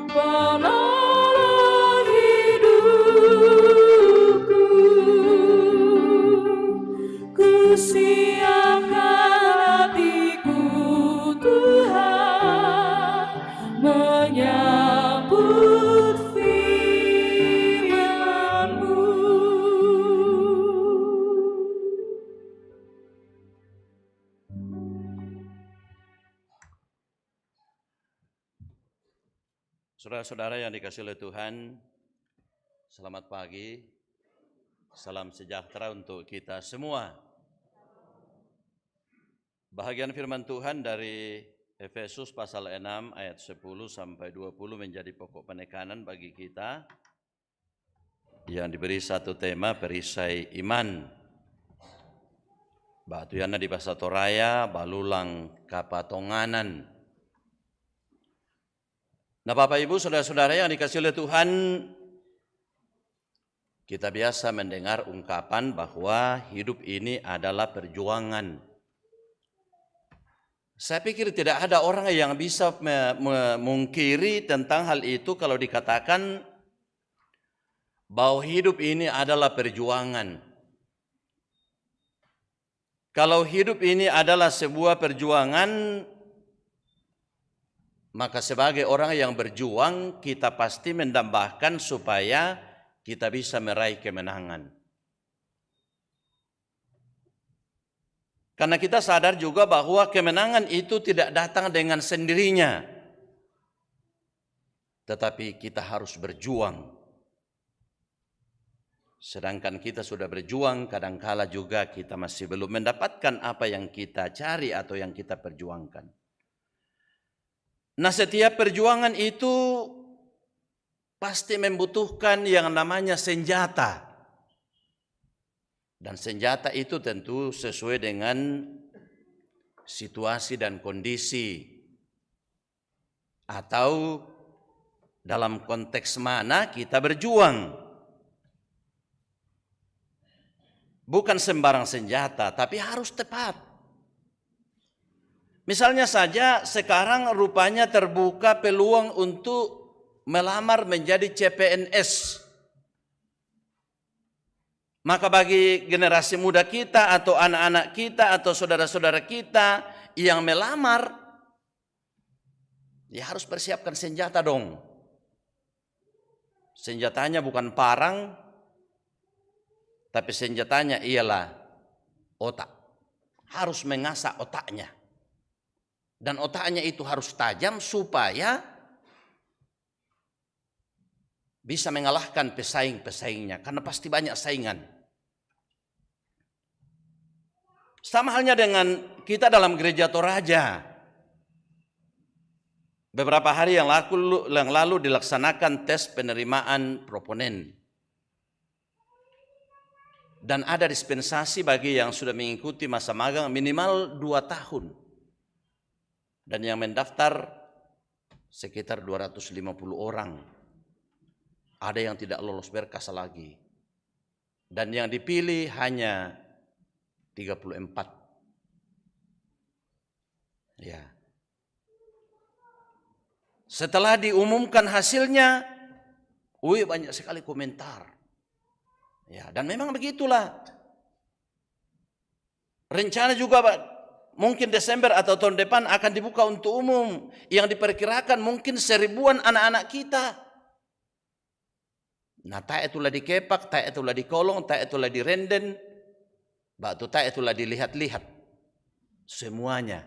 penolong hidupku. Ku siapkan hatiku Tuhan menyambut firman-Mu. Saudara-saudara yang dikasihi oleh Tuhan, selamat pagi, salam sejahtera untuk kita semua. Bahagian firman Tuhan dari Efesus pasal 6 ayat 10 sampai 20 menjadi pokok penekanan bagi kita yang diberi satu tema perisai iman. Batu yana di bahasa Toraya, balulang kapatonganan. Nah Bapak Ibu, saudara-saudara yang dikasihi oleh Tuhan, kita biasa mendengar ungkapan bahwa hidup ini adalah perjuangan. Saya pikir tidak ada orang yang bisa memungkiri tentang hal itu kalau dikatakan bahwa hidup ini adalah perjuangan. Kalau hidup ini adalah sebuah perjuangan, maka sebagai orang yang berjuang, kita pasti mendambakan supaya kita bisa meraih kemenangan. Karena kita sadar juga bahwa kemenangan itu tidak datang dengan sendirinya, tetapi kita harus berjuang. Sedangkan kita sudah berjuang, kadangkala juga kita masih belum mendapatkan apa yang kita cari atau yang kita perjuangkan. Nah, setiap perjuangan itu pasti membutuhkan yang namanya senjata. Dan senjata itu tentu sesuai dengan situasi dan kondisi. Atau dalam konteks mana kita berjuang. Bukan sembarang senjata, tapi harus tepat. Misalnya saja sekarang rupanya terbuka peluang untuk melamar menjadi CPNS. Maka bagi generasi muda kita atau anak-anak kita atau saudara-saudara kita yang melamar, ya harus persiapkan senjata dong. Senjatanya bukan parang, tapi senjatanya ialah otak. Harus mengasah otaknya. Dan otaknya itu harus tajam supaya bisa mengalahkan pesaing-pesaingnya. Karena pasti banyak saingan. Sama halnya dengan kita dalam gereja Toraja. Beberapa hari yang lalu dilaksanakan tes penerimaan proponen. Dan ada dispensasi bagi yang sudah mengikuti masa magang minimal 2 tahun. Dan yang mendaftar sekitar 250 orang. Ada yang tidak lolos berkas lagi. Dan yang dipilih hanya 34. Ya. Setelah diumumkan hasilnya, banyak sekali komentar. Ya, dan memang begitulah. Rencana juga mungkin Desember atau tahun depan akan dibuka untuk umum. Yang diperkirakan mungkin 1000-an anak-anak kita. Nah, tak itulah dikepak, tak itulah dikolong, tak itulah direnden. Batu tak itulah dilihat-lihat. Semuanya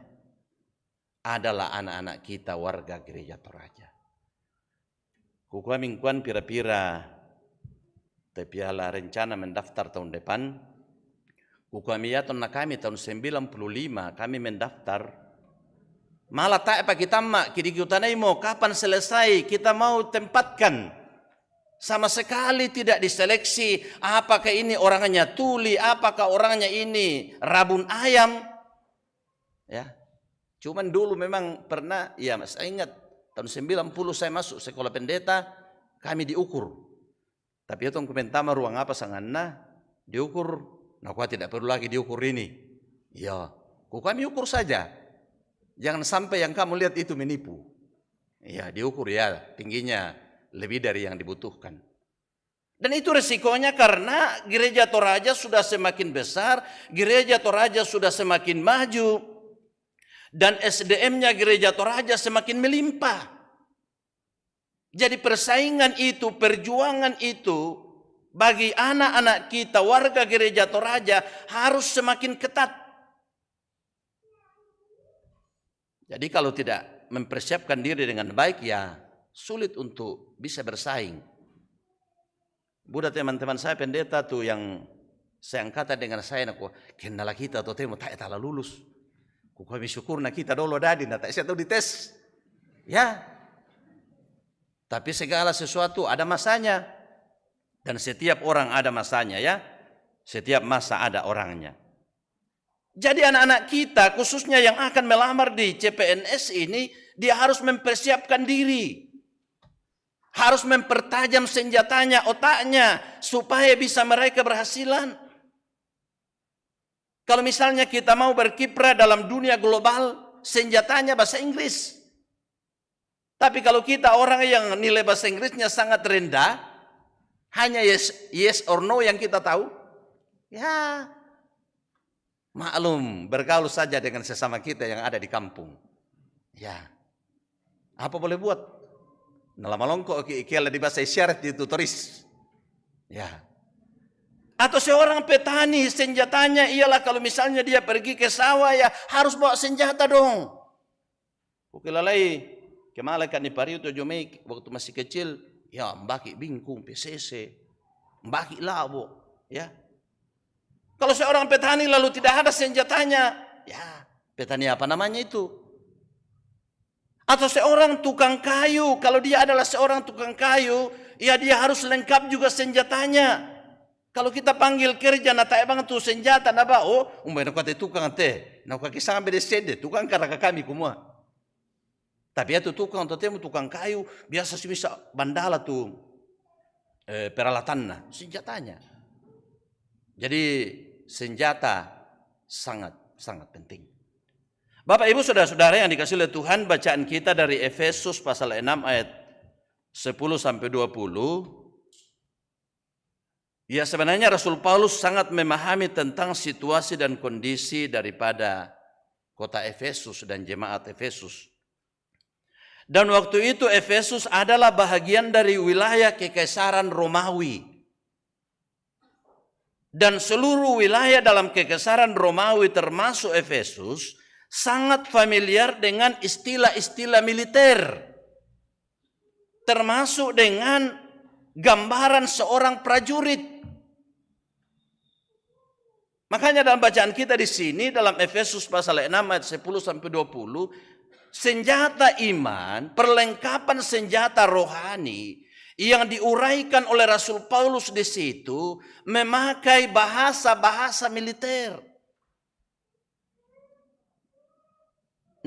adalah anak-anak kita warga gereja Toraja. Kukuamingkuan pira-pira piala rencana mendaftar tahun depan. Kukuamiyaton na kami tahun 95 kami mendaftar. Malah tak apa kita mak kidi-kiutanay mo kapan selesai kita mau tempatkan. Sama sekali tidak diseleksi apakah ini orangnya tuli, apakah orangnya ini rabun ayam. Ya. Cuman dulu memang pernah, ya saya ingat tahun 90 saya masuk sekolah pendeta, kami diukur. Tapi itu komentar ruang apa sanganna diukur, nah kau tidak perlu lagi diukur ini. Ya, kami ukur saja. Jangan sampai yang kamu lihat itu menipu. Ya, diukur ya tingginya lebih dari yang dibutuhkan. Dan itu resikonya karena gereja Toraja sudah semakin besar, gereja Toraja sudah semakin maju, dan SDM-nya gereja Toraja semakin melimpah. Jadi persaingan itu, perjuangan itu bagi anak-anak kita warga gereja Toraja harus semakin ketat. Jadi kalau tidak mempersiapkan diri dengan baik ya sulit untuk bisa bersaing. Budak teman-teman saya pendeta tuh yang saya angkatan dengan saya nak kenal kita atau temu tak tahu lulus. Kami syukur nak kita dulu dadi nak saya tahu dites. Ya. Tapi segala sesuatu ada masanya. Dan setiap orang ada masanya ya. Setiap masa ada orangnya. Jadi anak-anak kita khususnya yang akan melamar di CPNS ini, dia harus mempersiapkan diri. Harus mempertajam senjatanya, otaknya, supaya bisa mereka berhasilan. Kalau misalnya kita mau berkiprah dalam dunia global, senjatanya bahasa Inggris. Tapi kalau kita orang yang nilai bahasa Inggrisnya sangat rendah, hanya yes or no yang kita tahu, ya Maklum, bergaul saja dengan sesama kita yang ada di kampung. Ya, apa boleh buat? Nalama longko ikiala di bahasa isyarat itu turis. Ya. Atau seorang petani senjatanya ialah kalau misalnya dia pergi ke sawah ya harus bawa senjata dong. Ukilalai kemalakan di pariu tujuh Mei waktu masih kecil ya mbaki bingkung PCC, mbaki labo, ya. Kalau seorang petani lalu tidak ada senjatanya, ya petani apa namanya itu? Atau seorang tukang kayu, kalau dia adalah seorang tukang kayu, ya dia harus lengkap juga senjatanya. Kalau kita panggil kerja na tak bang tu senjata na ba oh umay na kate tukang te na kakisang bedesede tukang karaka kami kumua. Tapi itu tukang temu tukang kayu biasa sih bisa bandala tuh peralatannya senjatanya. Jadi senjata sangat penting. Bapak Ibu Saudara-saudara yang dikasih oleh Tuhan, bacaan kita dari Efesus pasal 6 ayat 10 sampai 20. Ya sebenarnya Rasul Paulus sangat memahami tentang situasi dan kondisi daripada kota Efesus dan jemaat Efesus. Dan waktu itu Efesus adalah bahagian dari wilayah Kekaisaran Romawi. Dan seluruh wilayah dalam Kekaisaran Romawi termasuk Efesus sangat familiar dengan istilah-istilah militer. Termasuk dengan gambaran seorang prajurit. Makanya dalam bacaan kita di sini dalam Efesus pasal 6 ayat 10 sampai 20, senjata iman, perlengkapan senjata rohani yang diuraikan oleh Rasul Paulus di situ memakai bahasa-bahasa militer.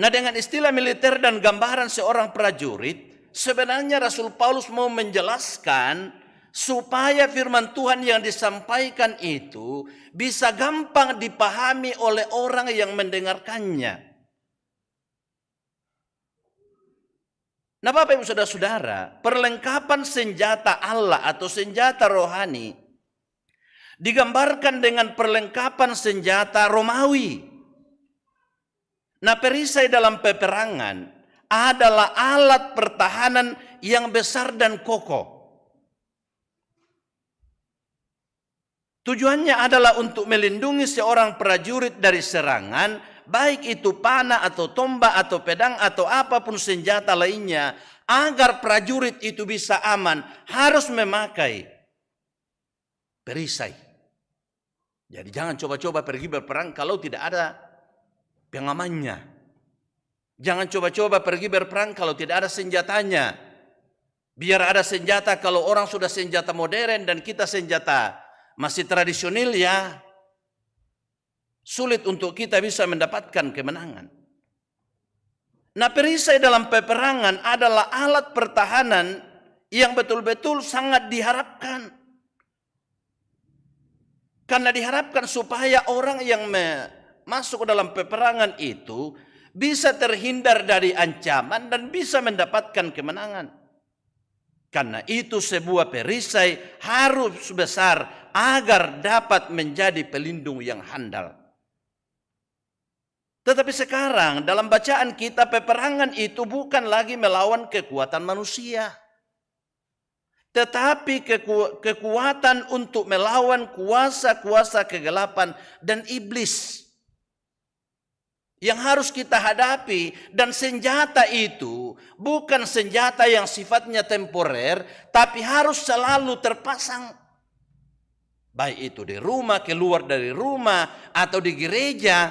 Nah, dengan istilah militer dan gambaran seorang prajurit, sebenarnya Rasul Paulus mau menjelaskan supaya firman Tuhan yang disampaikan itu bisa gampang dipahami oleh orang yang mendengarkannya. Nah, Bapak Ibu Saudara-saudara, perlengkapan senjata Allah atau senjata rohani digambarkan dengan perlengkapan senjata Romawi. Nah, perisai dalam peperangan adalah alat pertahanan yang besar dan kokoh. Tujuannya adalah untuk melindungi seorang prajurit dari serangan, baik itu panah atau tombak atau pedang atau apapun senjata lainnya, agar prajurit itu bisa aman, harus memakai perisai. Jadi jangan coba-coba pergi berperang kalau tidak ada pengamannya. Jangan coba-coba pergi berperang kalau tidak ada senjatanya. Biar ada senjata kalau orang sudah senjata modern dan kita senjata masih tradisional ya sulit untuk kita bisa mendapatkan kemenangan. Nah, perisai dalam peperangan adalah alat pertahanan yang betul-betul sangat diharapkan. Karena diharapkan supaya orang yang masuk ke dalam peperangan itu bisa terhindar dari ancaman dan bisa mendapatkan kemenangan. Karena itu sebuah perisai harus besar agar dapat menjadi pelindung yang handal. Tetapi sekarang dalam bacaan kita peperangan itu bukan lagi melawan kekuatan manusia. Tetapi kekuatan untuk melawan kuasa-kuasa kegelapan dan iblis. Yang harus kita hadapi, dan senjata itu bukan senjata yang sifatnya temporer, tapi harus selalu terpasang. Baik itu di rumah, keluar dari rumah, atau di gereja.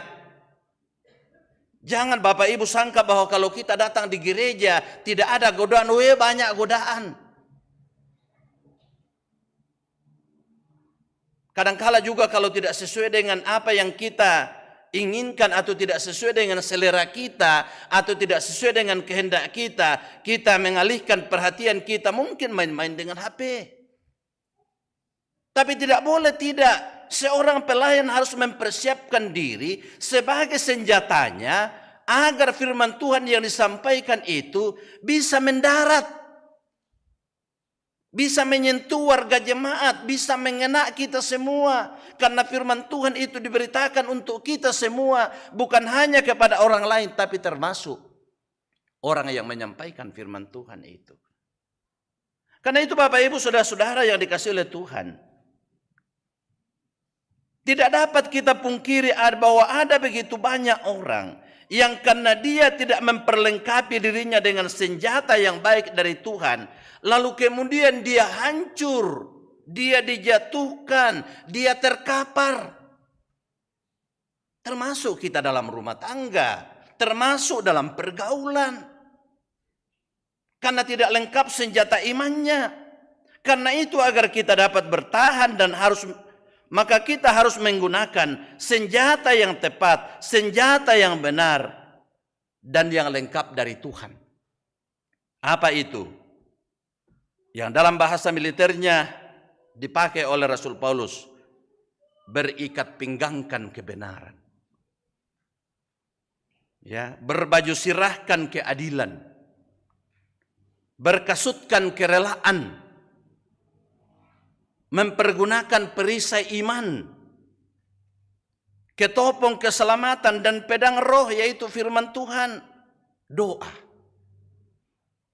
Jangan Bapak Ibu sangka bahwa kalau kita datang di gereja tidak ada godaan. Banyak godaan. Kadangkala juga kalau tidak sesuai dengan apa yang kita inginkan atau tidak sesuai dengan selera kita atau tidak sesuai dengan kehendak kita, kita mengalihkan perhatian kita mungkin main-main dengan HP. Tapi tidak boleh tidak. Seorang pelayan harus mempersiapkan diri sebagai senjatanya agar firman Tuhan yang disampaikan itu bisa mendarat. bisa menyentuh warga jemaat, bisa mengena kita semua. Karena firman Tuhan itu diberitakan untuk kita semua, bukan hanya kepada orang lain, tapi termasuk orang yang menyampaikan firman Tuhan itu. Karena itu Bapak Ibu Saudara-saudara yang dikasihi oleh Tuhan, tidak dapat kita pungkiri bahwa ada begitu banyak orang yang karena dia tidak memperlengkapi dirinya dengan senjata yang baik dari Tuhan, lalu kemudian dia hancur, dia dijatuhkan, dia terkapar. Termasuk kita dalam rumah tangga, termasuk dalam pergaulan. Karena tidak lengkap senjata imannya. Karena itu agar kita dapat bertahan dan maka kita harus menggunakan senjata yang tepat, senjata yang benar, dan yang lengkap dari Tuhan. Apa itu? Yang dalam bahasa militernya dipakai oleh Rasul Paulus, berikat pinggangkan kebenaran. Ya, berbaju sirahkan keadilan. Berkasutkan kerelaan, mempergunakan perisai iman, ketopong keselamatan dan pedang roh yaitu firman Tuhan, doa.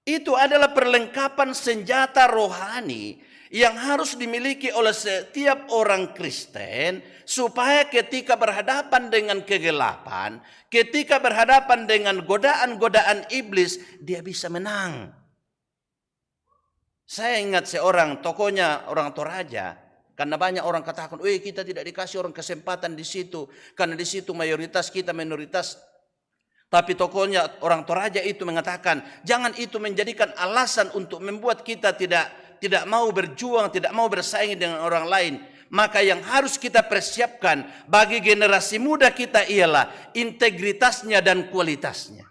Itu adalah perlengkapan senjata rohani yang harus dimiliki oleh setiap orang Kristen supaya ketika berhadapan dengan kegelapan, ketika berhadapan dengan godaan-godaan iblis, dia bisa menang. Saya ingat seorang tokohnya orang Toraja, karena banyak orang katakan, kita tidak dikasih orang kesempatan di situ, karena di situ mayoritas kita minoritas. Tapi tokohnya orang Toraja itu mengatakan, jangan itu menjadikan alasan untuk membuat kita tidak mau berjuang, tidak mau bersaing dengan orang lain. Maka yang harus kita persiapkan bagi generasi muda kita ialah integritasnya dan kualitasnya.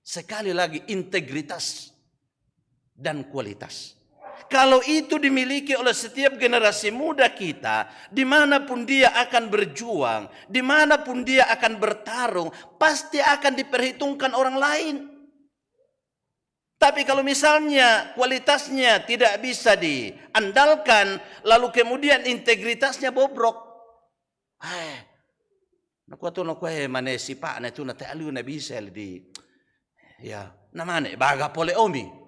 Sekali lagi, integritas dan kualitas. Kalau itu dimiliki oleh setiap generasi muda kita, dimanapun dia akan berjuang, dimanapun dia akan bertarung, pasti akan diperhitungkan orang lain. Tapi kalau misalnya kualitasnya tidak bisa diandalkan, lalu kemudian integritasnya bobrok, manesi pak na itu na talu na bisa di ya namane baga pole omi.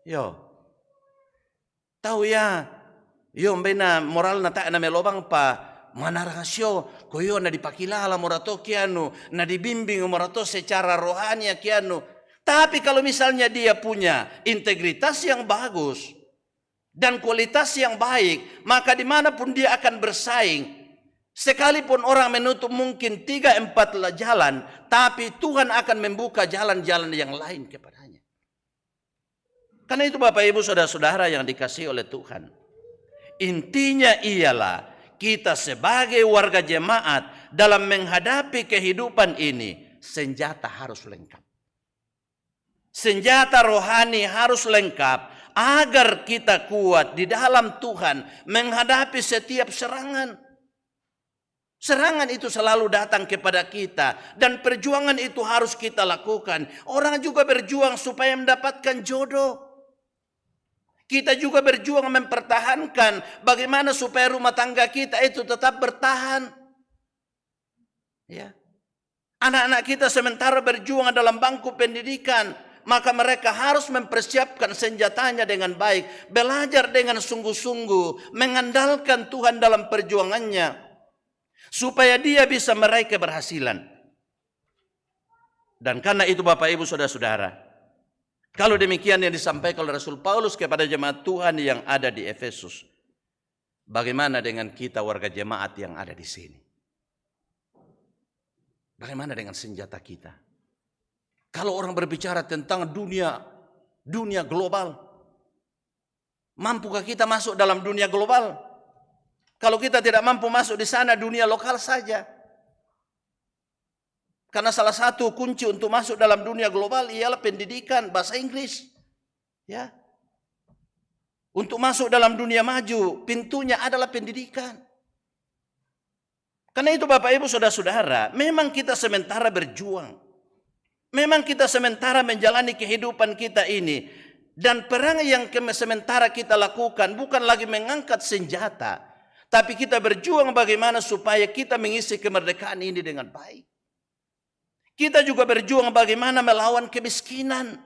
Yo, tahu ya, yo mbena moral na tak na melobang pa mana rasio, koyo na dipakilala morato kianu, na dibimbing morato secara rohani kianu. Tapi kalau misalnya dia punya integritas yang bagus dan kualitas yang baik, maka dimanapun dia akan bersaing. Sekalipun orang menutup mungkin 3-4 jalan, tapi Tuhan akan membuka jalan-jalan yang lain kepadanya. Karena itu Bapak Ibu Saudara-saudara yang dikasihi oleh Tuhan, intinya ialah kita sebagai warga jemaat dalam menghadapi kehidupan ini, senjata harus lengkap. Senjata rohani harus lengkap agar kita kuat di dalam Tuhan menghadapi setiap serangan. Serangan itu selalu datang kepada kita dan perjuangan itu harus kita lakukan. Orang juga berjuang supaya mendapatkan jodoh. Kita juga berjuang mempertahankan bagaimana supaya rumah tangga kita itu tetap bertahan. Ya. Anak-anak kita sementara berjuang dalam bangku pendidikan, maka mereka harus mempersiapkan senjatanya dengan baik, belajar dengan sungguh-sungguh, mengandalkan Tuhan dalam perjuangannya, supaya dia bisa meraih keberhasilan. Dan karena itu Bapak Ibu Saudara-saudara, kalau demikian yang disampaikan oleh Rasul Paulus kepada jemaat Tuhan yang ada di Efesus, bagaimana dengan kita warga jemaat yang ada di sini? Bagaimana dengan senjata kita? Kalau orang berbicara tentang dunia global, mampukah kita masuk dalam dunia global? Kalau kita tidak mampu masuk di sana, dunia lokal saja. Karena salah satu kunci untuk masuk dalam dunia global ialah pendidikan bahasa Inggris. Ya. Untuk masuk dalam dunia maju, pintunya adalah pendidikan. Karena itu Bapak Ibu Saudara-saudara, memang kita sementara berjuang. Memang kita sementara menjalani kehidupan kita ini Dan perang yang sementara kita lakukan bukan lagi mengangkat senjata, tapi kita berjuang bagaimana supaya kita mengisi kemerdekaan ini dengan baik. Kita juga berjuang bagaimana melawan kemiskinan.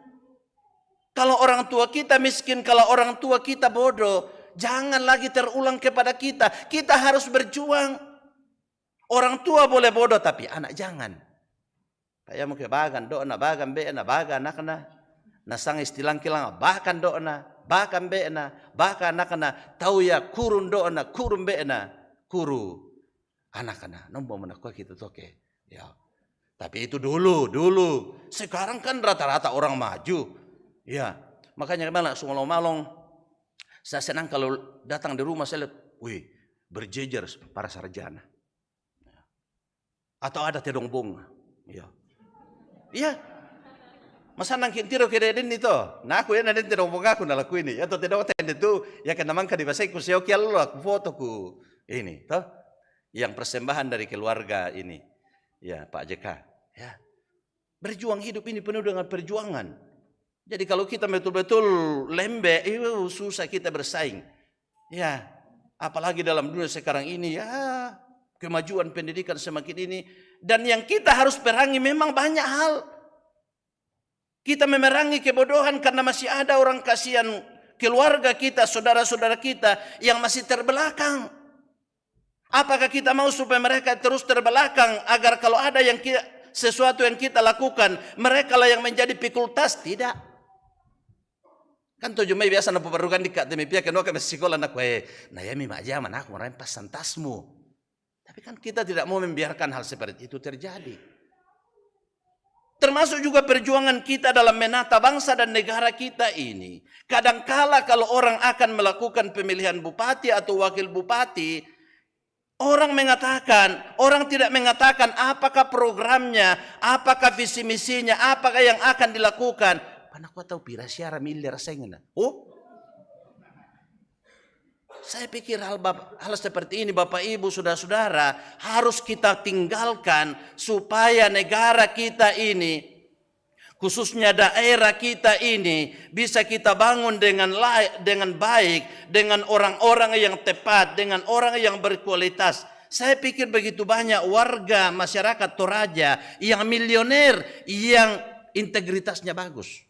Kalau orang tua kita miskin, kalau orang tua kita bodoh, jangan lagi terulang kepada kita. Kita harus berjuang. Orang tua boleh bodoh, tapi anak jangan. Kaya mo kebagan do na bagan be na bagan anak na. Nasang istilang kilang bahkan do na bahkan be na bahkan anak na tahu ya kurun do na kurun be na kuru anak na. Nombo mana ko kita toke. Ya. Tapi itu dulu. Sekarang kan rata-rata orang maju. Ya. Makanya malah sumalong-malong saya senang kalau datang di rumah saya lihat, wih, berjejer para sarjana. Atau ada tedong bunga. Ya. Iya. Masa nang kintiro kira din ito. Na ako yan na din tedong bunga ako nalakuin ini. Atau tedong tenda itu ya kan naman kadibasay ko siya kaya aku foto ko ini, toh. Yang persembahan dari keluarga ini. Ya, Pak JK. Ya. Berjuang hidup ini penuh dengan perjuangan. Jadi kalau kita betul-betul lembek, susah kita bersaing. Ya, apalagi dalam dunia sekarang ini, ya kemajuan pendidikan semakin ini. Dan yang kita harus perangi memang banyak hal. Kita memerangi kebodohan karena masih ada orang kasihan keluarga kita, saudara-saudara kita yang masih terbelakang. Apakah kita mau supaya mereka terus terbelakang agar kalau ada sesuatu yang kita lakukan, mereka lah yang menjadi pikul tas? Tidak. Kan tujuh Mei biasa nampak perlukan di kat demi pihak kenapa kami sekolah nak nah ya mima aja mana aku merempas santasmu. Tapi kan kita tidak mau membiarkan hal seperti itu terjadi. Termasuk juga perjuangan kita dalam menata bangsa dan negara kita ini. Kadangkala kalau orang akan melakukan pemilihan bupati atau wakil bupati, orang tidak mengatakan apakah programnya, apakah visi misinya, apakah yang akan dilakukan. Anak ko tahu pira siara miliar sengen. Oh, saya pikir hal seperti ini Bapak Ibu Saudara-saudara harus kita tinggalkan supaya negara kita ini, khususnya daerah kita ini bisa kita bangun dengan baik, dengan orang-orang yang tepat, dengan orang yang berkualitas. Saya pikir begitu banyak warga masyarakat Toraja yang milioner yang integritasnya bagus.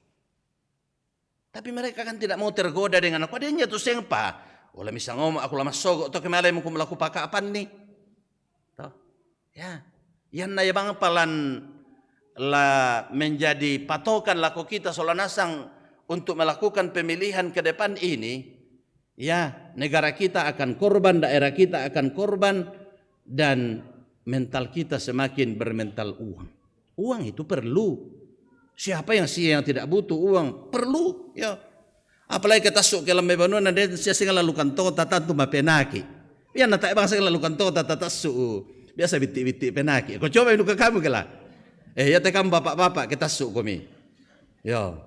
Tapi mereka kan tidak mau tergoda dengan aku. Adanya tuh sengpa. Olah misal ngomong aku lama sogok atau kemarin mau melakukan pakapan nih. Toh, ya, yang naya bang palan lah menjadi patokan laku kita solanasang untuk melakukan pemilihan ke depan ini. Ya, negara kita akan korban, daerah kita akan korban, dan mental kita semakin bermental uang. Uang itu perlu. Siapa yang tidak butuh uang? Perlu. Ya. Apalagi kita masuk ke dalam bebanon dan dia singa lalukan tota tantu mapenaki. Biar natak bangsa lalukan tota tata su. Biasa biti penaki. Kau coba ke kamu kela. Ya tekam bapak-bapak kita masuk kami. Yo.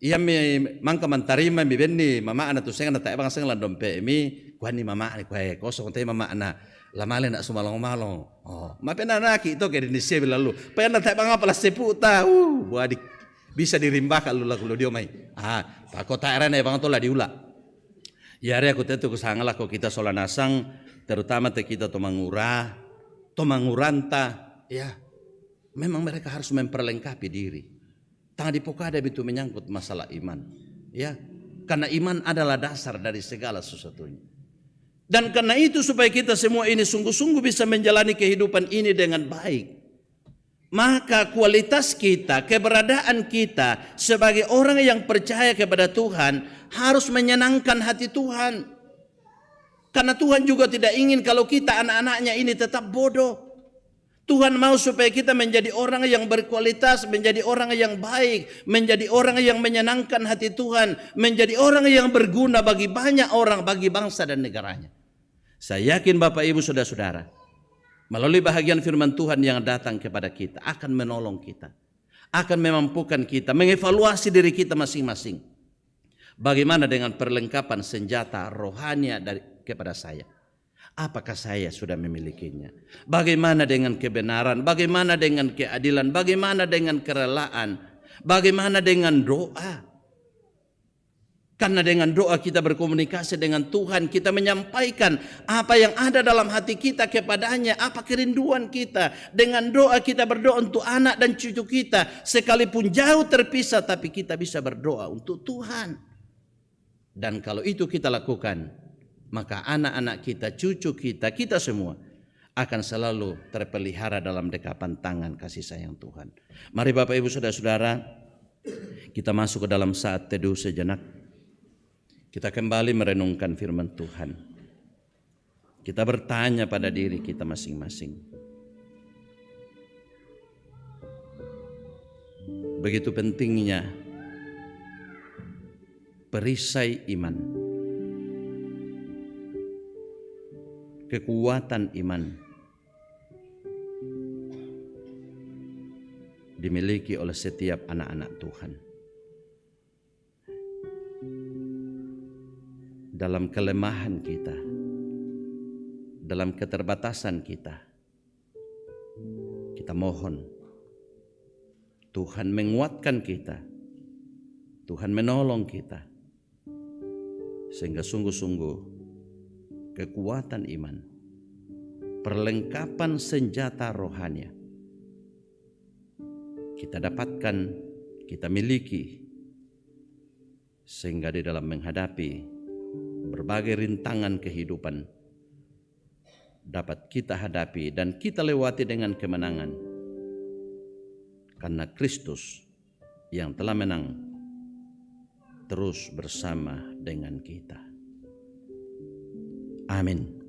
Ia mi mangka mantarima mi benni mama ana tu singa natak bangsa landompe mi kuani mama ni kuai kosong teh mama ana. Lamale nak sumalong-malong. Oh, mapenaki itu ke Indonesia lalu. Pengen natak bang apa lah seputa. Buadik. Bisa dirimbak kalau dia mai. Pak kota erana bang tola diula. Ya aku tentu kesangalah kau kita solanasang terutama kita tomanguranta ya. Memang mereka harus memperlengkapi diri. Tangan dipokada itu menyangkut masalah iman. Ya. Karena iman adalah dasar dari segala sesuatunya. Dan karena itu supaya kita semua ini sungguh-sungguh bisa menjalani kehidupan ini dengan baik. Maka kualitas kita, keberadaan kita sebagai orang yang percaya kepada Tuhan harus menyenangkan hati Tuhan. Karena Tuhan juga tidak ingin kalau kita anak-anaknya ini tetap bodoh. Tuhan mau supaya kita menjadi orang yang berkualitas, menjadi orang yang baik, menjadi orang yang menyenangkan hati Tuhan, menjadi orang yang berguna bagi banyak orang, bagi bangsa dan negaranya. Saya yakin Bapak Ibu Saudara-saudara, melalui bahagian firman Tuhan yang datang kepada kita akan menolong kita, akan memampukan kita mengevaluasi diri kita masing-masing. Bagaimana dengan perlengkapan senjata rohani kepada saya? Apakah saya sudah memilikinya? Bagaimana dengan kebenaran? Bagaimana dengan keadilan? Bagaimana dengan kerelaan? Bagaimana dengan doa? Karena dengan doa kita berkomunikasi dengan Tuhan, kita menyampaikan apa yang ada dalam hati kita kepadanya, apa kerinduan kita. Dengan doa kita berdoa untuk anak dan cucu kita, sekalipun jauh terpisah, tapi kita bisa berdoa untuk Tuhan. Dan kalau itu kita lakukan, maka anak-anak kita, cucu kita, kita semua akan selalu terpelihara dalam dekapan tangan kasih sayang Tuhan. Mari Bapak Ibu Saudara-saudara, kita masuk ke dalam saat teduh sejenak. Kita kembali merenungkan firman Tuhan. Kita bertanya pada diri kita masing-masing. Begitu pentingnya perisai iman, kekuatan iman dimiliki oleh setiap anak-anak Tuhan. Dalam kelemahan kita, dalam keterbatasan kita, kita mohon Tuhan menguatkan kita, Tuhan menolong kita, sehingga sungguh-sungguh kekuatan iman, perlengkapan senjata rohani kita dapatkan, kita miliki, sehingga di dalam menghadapi berbagai rintangan kehidupan dapat kita hadapi dan kita lewati dengan kemenangan, karena Kristus yang telah menang terus bersama dengan kita. Amin.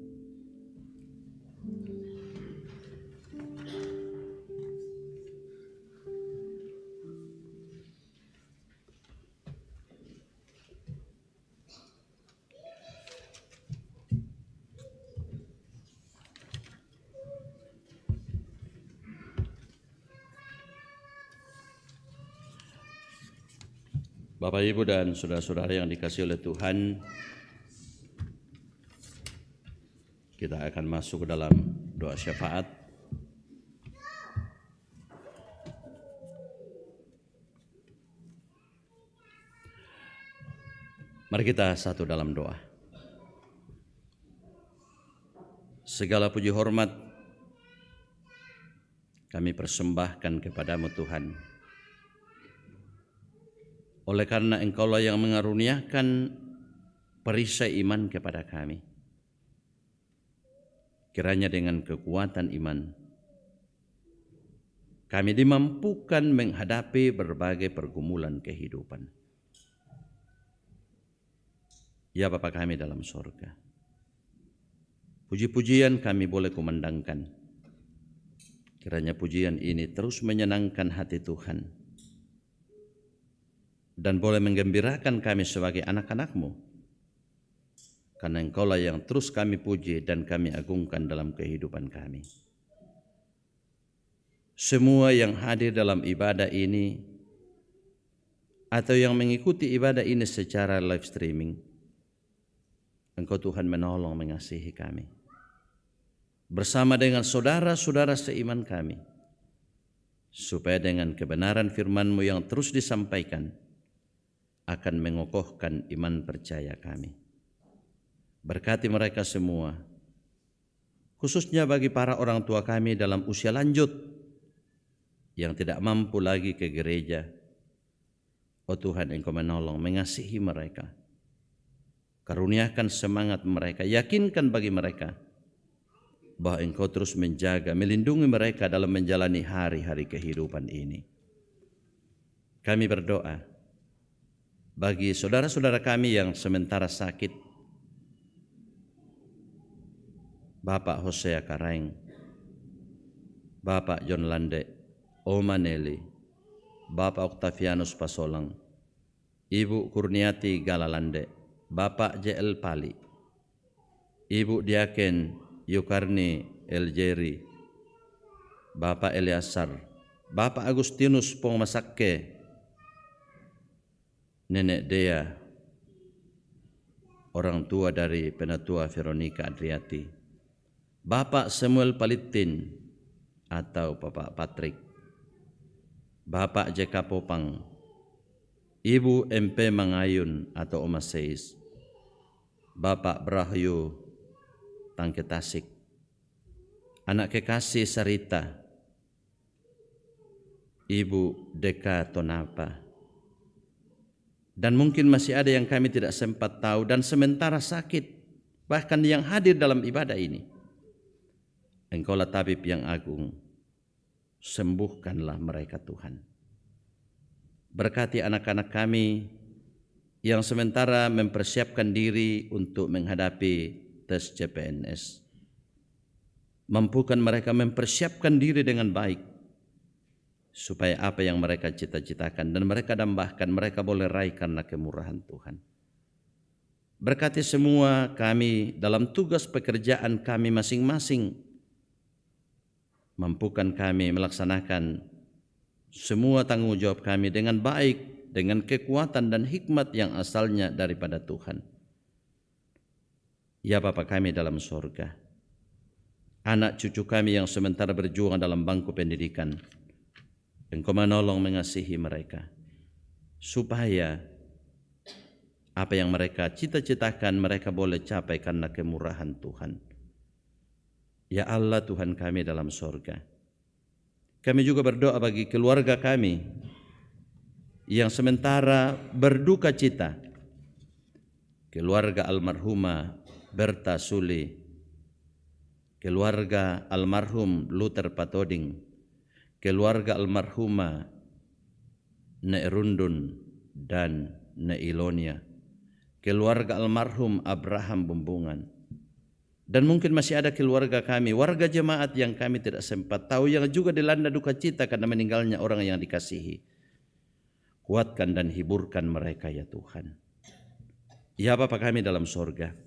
Bapak, Ibu, dan saudara-saudara yang dikasihi oleh Tuhan, kita akan masuk ke dalam doa syafaat. Mari kita satu dalam doa. Segala puji hormat kami persembahkan kepadamu Tuhan, oleh karena Engkaulah yang mengaruniakan perisai iman kepada kami. Kiranya dengan kekuatan iman kami dimampukan menghadapi berbagai pergumulan kehidupan. Ya Bapa kami dalam sorga, puji-pujian kami boleh kumandangkan. Kiranya pujian ini terus menyenangkan hati Tuhan dan boleh menggembirakan kami sebagai anak-anak-Mu, karena Engkaulah yang terus kami puji dan kami agungkan dalam kehidupan kami. Semua yang hadir dalam ibadah ini atau yang mengikuti ibadah ini secara live streaming, Engkau Tuhan menolong mengasihi kami. Bersama dengan saudara-saudara seiman kami, supaya dengan kebenaran firman-Mu yang terus disampaikan akan mengokohkan iman percaya kami. Berkati mereka semua, khususnya bagi para orang tua kami dalam usia lanjut yang tidak mampu lagi ke gereja. Oh Tuhan, Engkau menolong mengasihi mereka. Karuniakan semangat mereka, yakinkan bagi mereka bahwa Engkau terus menjaga, melindungi mereka dalam menjalani hari-hari kehidupan ini. Kami berdoa bagi saudara-saudara kami yang sementara sakit, Bapak Hosea Karaeng, Bapak John Lande, Oma Nelly, Bapak Octavianus Pasolang, Ibu Kurniati Galalande, Bapak JL Pali, Ibu Diaken Yukarni Eljeri, Bapak Eliasar, Bapak Agustinus Pongmasakke, Nenek Dea, orang tua dari Penatua Veronica Adriati, Bapak Samuel Palitin atau Bapak Patrick, Bapak Jeka Popang, Ibu MP Mangayun atau Oma Seis, Bapak Brahyu Tangke Tasik, anak kekasih Sarita, Ibu Deka Tonapa, dan mungkin masih ada yang kami tidak sempat tahu dan sementara sakit, bahkan yang hadir dalam ibadah ini. Engkaulah tabib yang agung, sembuhkanlah mereka Tuhan. Berkati anak-anak kami yang sementara mempersiapkan diri untuk menghadapi tes CPNS. Mampukan mereka mempersiapkan diri dengan baik, supaya apa yang mereka cita-citakan dan mereka dambakan mereka boleh raih karena kemurahan Tuhan. Berkati semua kami dalam tugas pekerjaan kami masing-masing. Mampukan kami melaksanakan semua tanggung jawab kami dengan baik, dengan kekuatan dan hikmat yang asalnya daripada Tuhan. Ya Bapa kami dalam sorga, anak cucu kami yang sementara berjuang dalam bangku pendidikan, Engkau menolong mengasihi mereka, supaya apa yang mereka cita-citakan mereka boleh capai karena kemurahan Tuhan. Ya Allah Tuhan kami dalam sorga, kami juga berdoa bagi keluarga kami yang sementara berduka cita. Keluarga almarhumah Berta Suli, keluarga almarhum Luther Patoding, keluarga almarhumah Nek Rundun dan Nek Ilonia, keluarga almarhum Abraham Bumbungan, dan mungkin masih ada keluarga kami, warga jemaat yang kami tidak sempat tahu, yang juga dilanda duka cita karena meninggalnya orang yang dikasihi. Kuatkan dan hiburkan mereka ya Tuhan. Ya Bapa kami dalam sorga,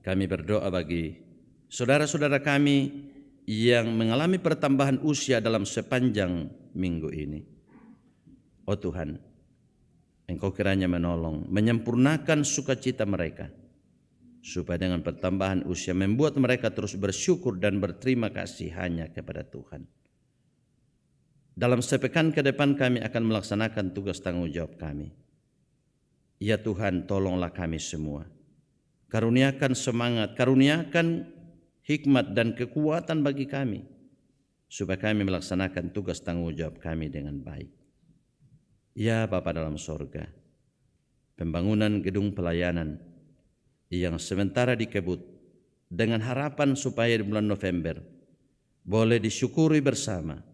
kami berdoa bagi saudara-saudara kami yang mengalami pertambahan usia dalam sepanjang minggu ini. Oh Tuhan, Engkau kiranya menolong, menyempurnakan sukacita mereka, supaya dengan pertambahan usia membuat mereka terus bersyukur dan berterima kasih hanya kepada Tuhan. Dalam sepekan ke depan kami akan melaksanakan tugas tanggung jawab kami. Ya Tuhan, tolonglah kami semua. Karuniakan semangat, karuniakan hikmat dan kekuatan bagi kami, supaya kami melaksanakan tugas tanggung jawab kami dengan baik. Ya Bapa dalam sorga, pembangunan gedung pelayanan yang sementara dikebut dengan harapan supaya di bulan November boleh disyukuri bersama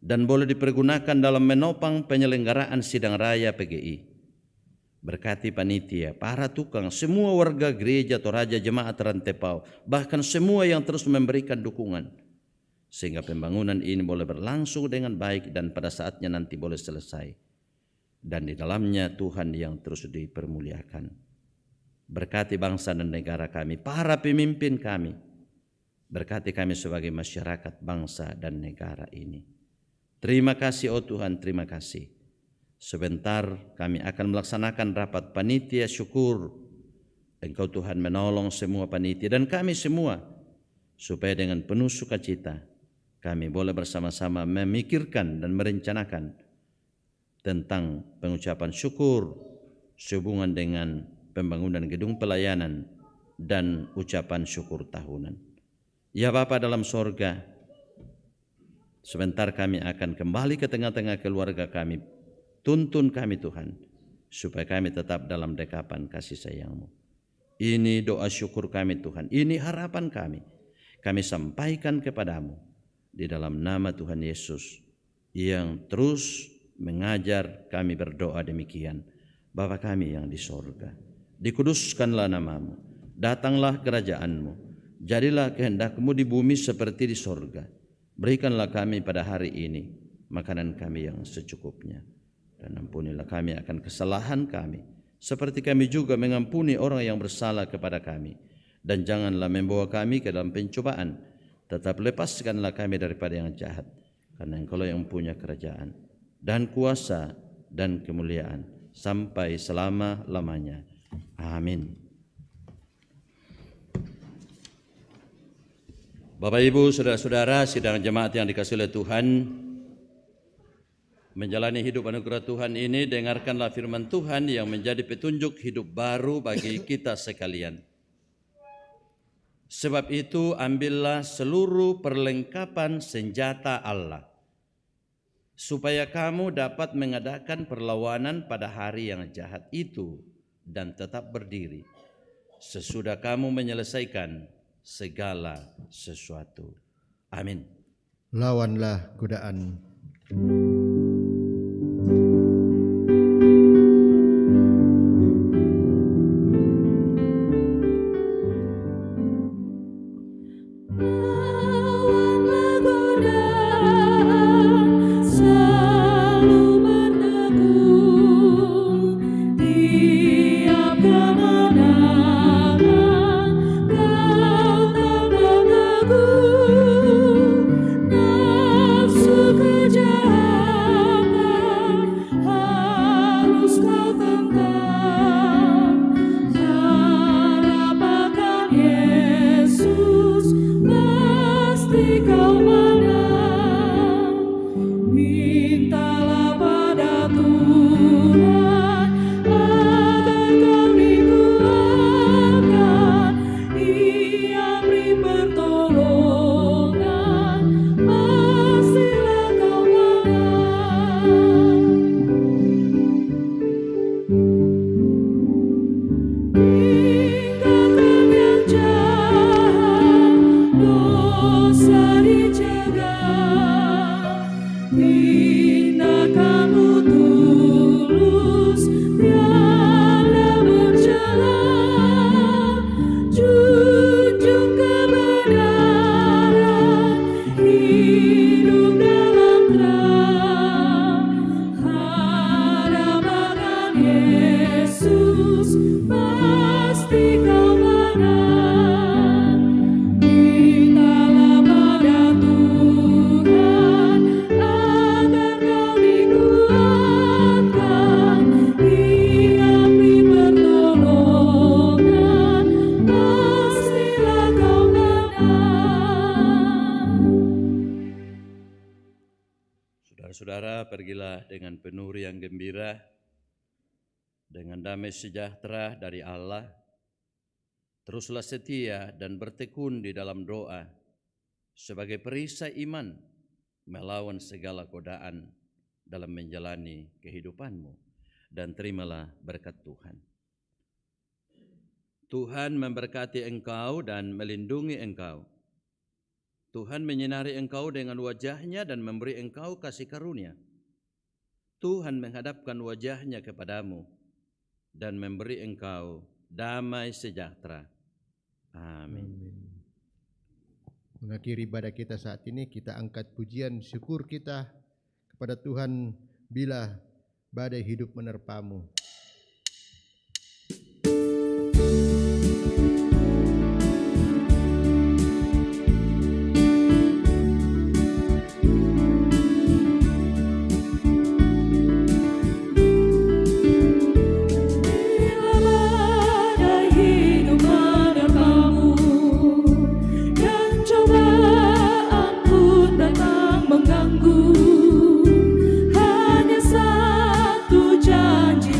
dan boleh dipergunakan dalam menopang penyelenggaraan sidang raya PGI. Berkati panitia, para tukang, semua warga gereja Toraja Jemaat Rantepau, bahkan semua yang terus memberikan dukungan, sehingga pembangunan ini boleh berlangsung dengan baik dan pada saatnya nanti boleh selesai. Dan di dalamnya Tuhan yang terus dipermuliakan. Berkati bangsa dan negara kami, para pemimpin kami. Berkati kami sebagai masyarakat bangsa dan negara ini. Terima kasih oh Tuhan, terima kasih. Sebentar kami akan melaksanakan rapat panitia syukur. Engkau Tuhan menolong semua panitia dan kami semua, supaya dengan penuh sukacita kami boleh bersama-sama memikirkan dan merencanakan tentang pengucapan syukur sehubungan dengan pembangunan gedung pelayanan dan ucapan syukur tahunan. Ya Bapa dalam sorga, sebentar kami akan kembali ke tengah-tengah keluarga kami. Tuntun kami Tuhan, supaya kami tetap dalam dekapan kasih sayang-Mu. Ini doa syukur kami Tuhan, ini harapan kami. Kami sampaikan kepadamu di dalam nama Tuhan Yesus yang terus mengajar kami berdoa demikian. Bapa kami yang di sorga, dikuduskanlah namamu, datanglah kerajaan-Mu, jadilah kehendak-Mu di bumi seperti di sorga. Berikanlah kami pada hari ini makanan kami yang secukupnya, dan ampunilah kami akan kesalahan kami, seperti kami juga mengampuni orang yang bersalah kepada kami. Dan janganlah membawa kami ke dalam pencobaan, tetap lepaskanlah kami daripada yang jahat, karena Engkau yang punya kerajaan dan kuasa dan kemuliaan sampai selama-lamanya. Amin. Bapak Ibu, saudara-saudara, sidang jemaat yang dikasihi oleh Tuhan, Menjalani hidup anugerah Tuhan ini, dengarkanlah firman Tuhan yang menjadi petunjuk hidup baru bagi kita sekalian. Sebab itu, ambillah seluruh perlengkapan senjata Allah, supaya kamu dapat mengadakan perlawanan pada hari yang jahat itu dan tetap berdiri, sesudah kamu menyelesaikan segala sesuatu. Amin. Lawanlah godaan. Lawanlah godaan, selalu bertekun. Tiap kemenangan kau tambah teguh. Nafsu kejahatan harus kau tentang. Harap akan Yesus, pasti kau menang. Mintalah pada Tuhan agar kau dikuatkan. Ia beri pertolongan, pastilah kau menang. Tinggalkan yang jahat, dosa dicegah. Tindakanmu tulus, tiada bercela. Junjung kebenaran, hidup dalam terang. Harap akan Yesus, pasti kau menang. Mintalah pada Tuhan agar kau dikuatkan. Ia beri pertolongan, pastilah kau menang. Saudara-saudara, pergilah dengan penuh riang gembira, dengan damai sejahtera dari Allah. Teruslah setia dan bertekun di dalam doa sebagai perisai iman melawan segala godaan dalam menjalani kehidupanmu, dan terimalah berkat Tuhan. Tuhan memberkati engkau dan melindungi engkau. Tuhan menyinari engkau dengan wajah-Nya dan memberi engkau kasih karunia. Tuhan menghadapkan wajah-Nya kepadamu dan memberi engkau damai sejahtera. Amin. Mengakhiri ibadah kita saat ini, kita angkat pujian syukur kita kepada Tuhan bila badai hidup menerpamu. Bila badai hidup menerpamu dan cobaan pun datang mengganggu, hanya satu janji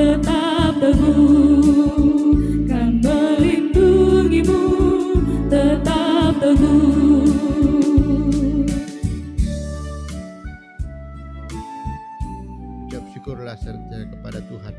tetap teguh, kan melindungimu tetap teguh. Ucap syukurlah serta kepada Tuhan.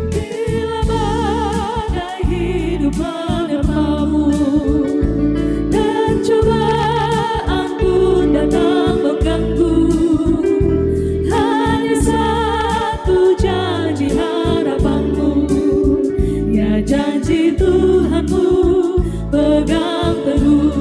Bila badai hidup menerpamu dan cobaan pun datang mengganggu, hanya satu janji harapanmu, ya janji Tuhanmu pegang teguh.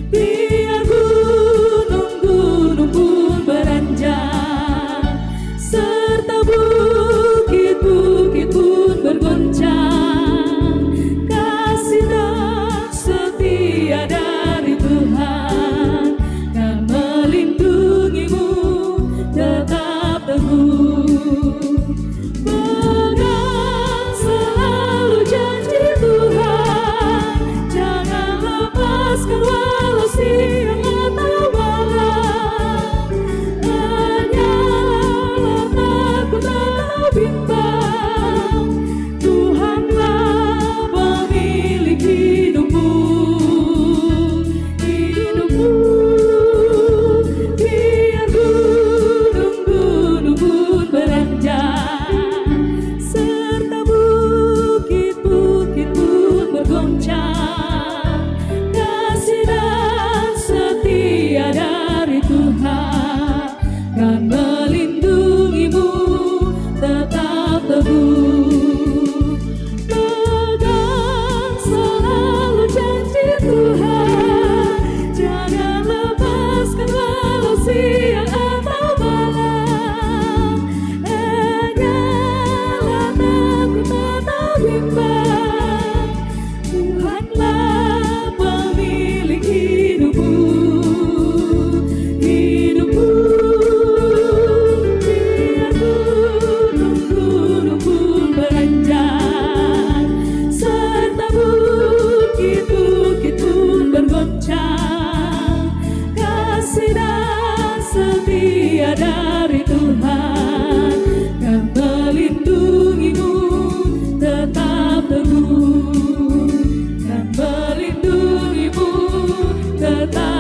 Biar gunung-gunung pun beranjak, serta bukit-bukit pun bergoncang, kasih dan setia dari Tuhan kan melindungimu tetap teguh. Pegang selalu janji Tuhan, jangan lepaskan walau siang atau malam. Hanyalah takut atau bimbang, Tuhanlah pemilik hidupmu. Biar gunung-gunung pun beranjak, serta bukit-bukit pun bergoncang, kasih dan setia dari Tuhan kan melindungimu tetap teguh. Pegang selalu janji Tuhan, jangan lepaskan walau siang atau malam. Janganlah takut atau bimbang, Tuhanlah pemilik hidupmu. Biar gunung-gunung pun beranjak, serta bukit-bukit pun bergoncang, kasih dan setia dari Tuhan kan melindungimu tetap teguh, kan melindungimu tetap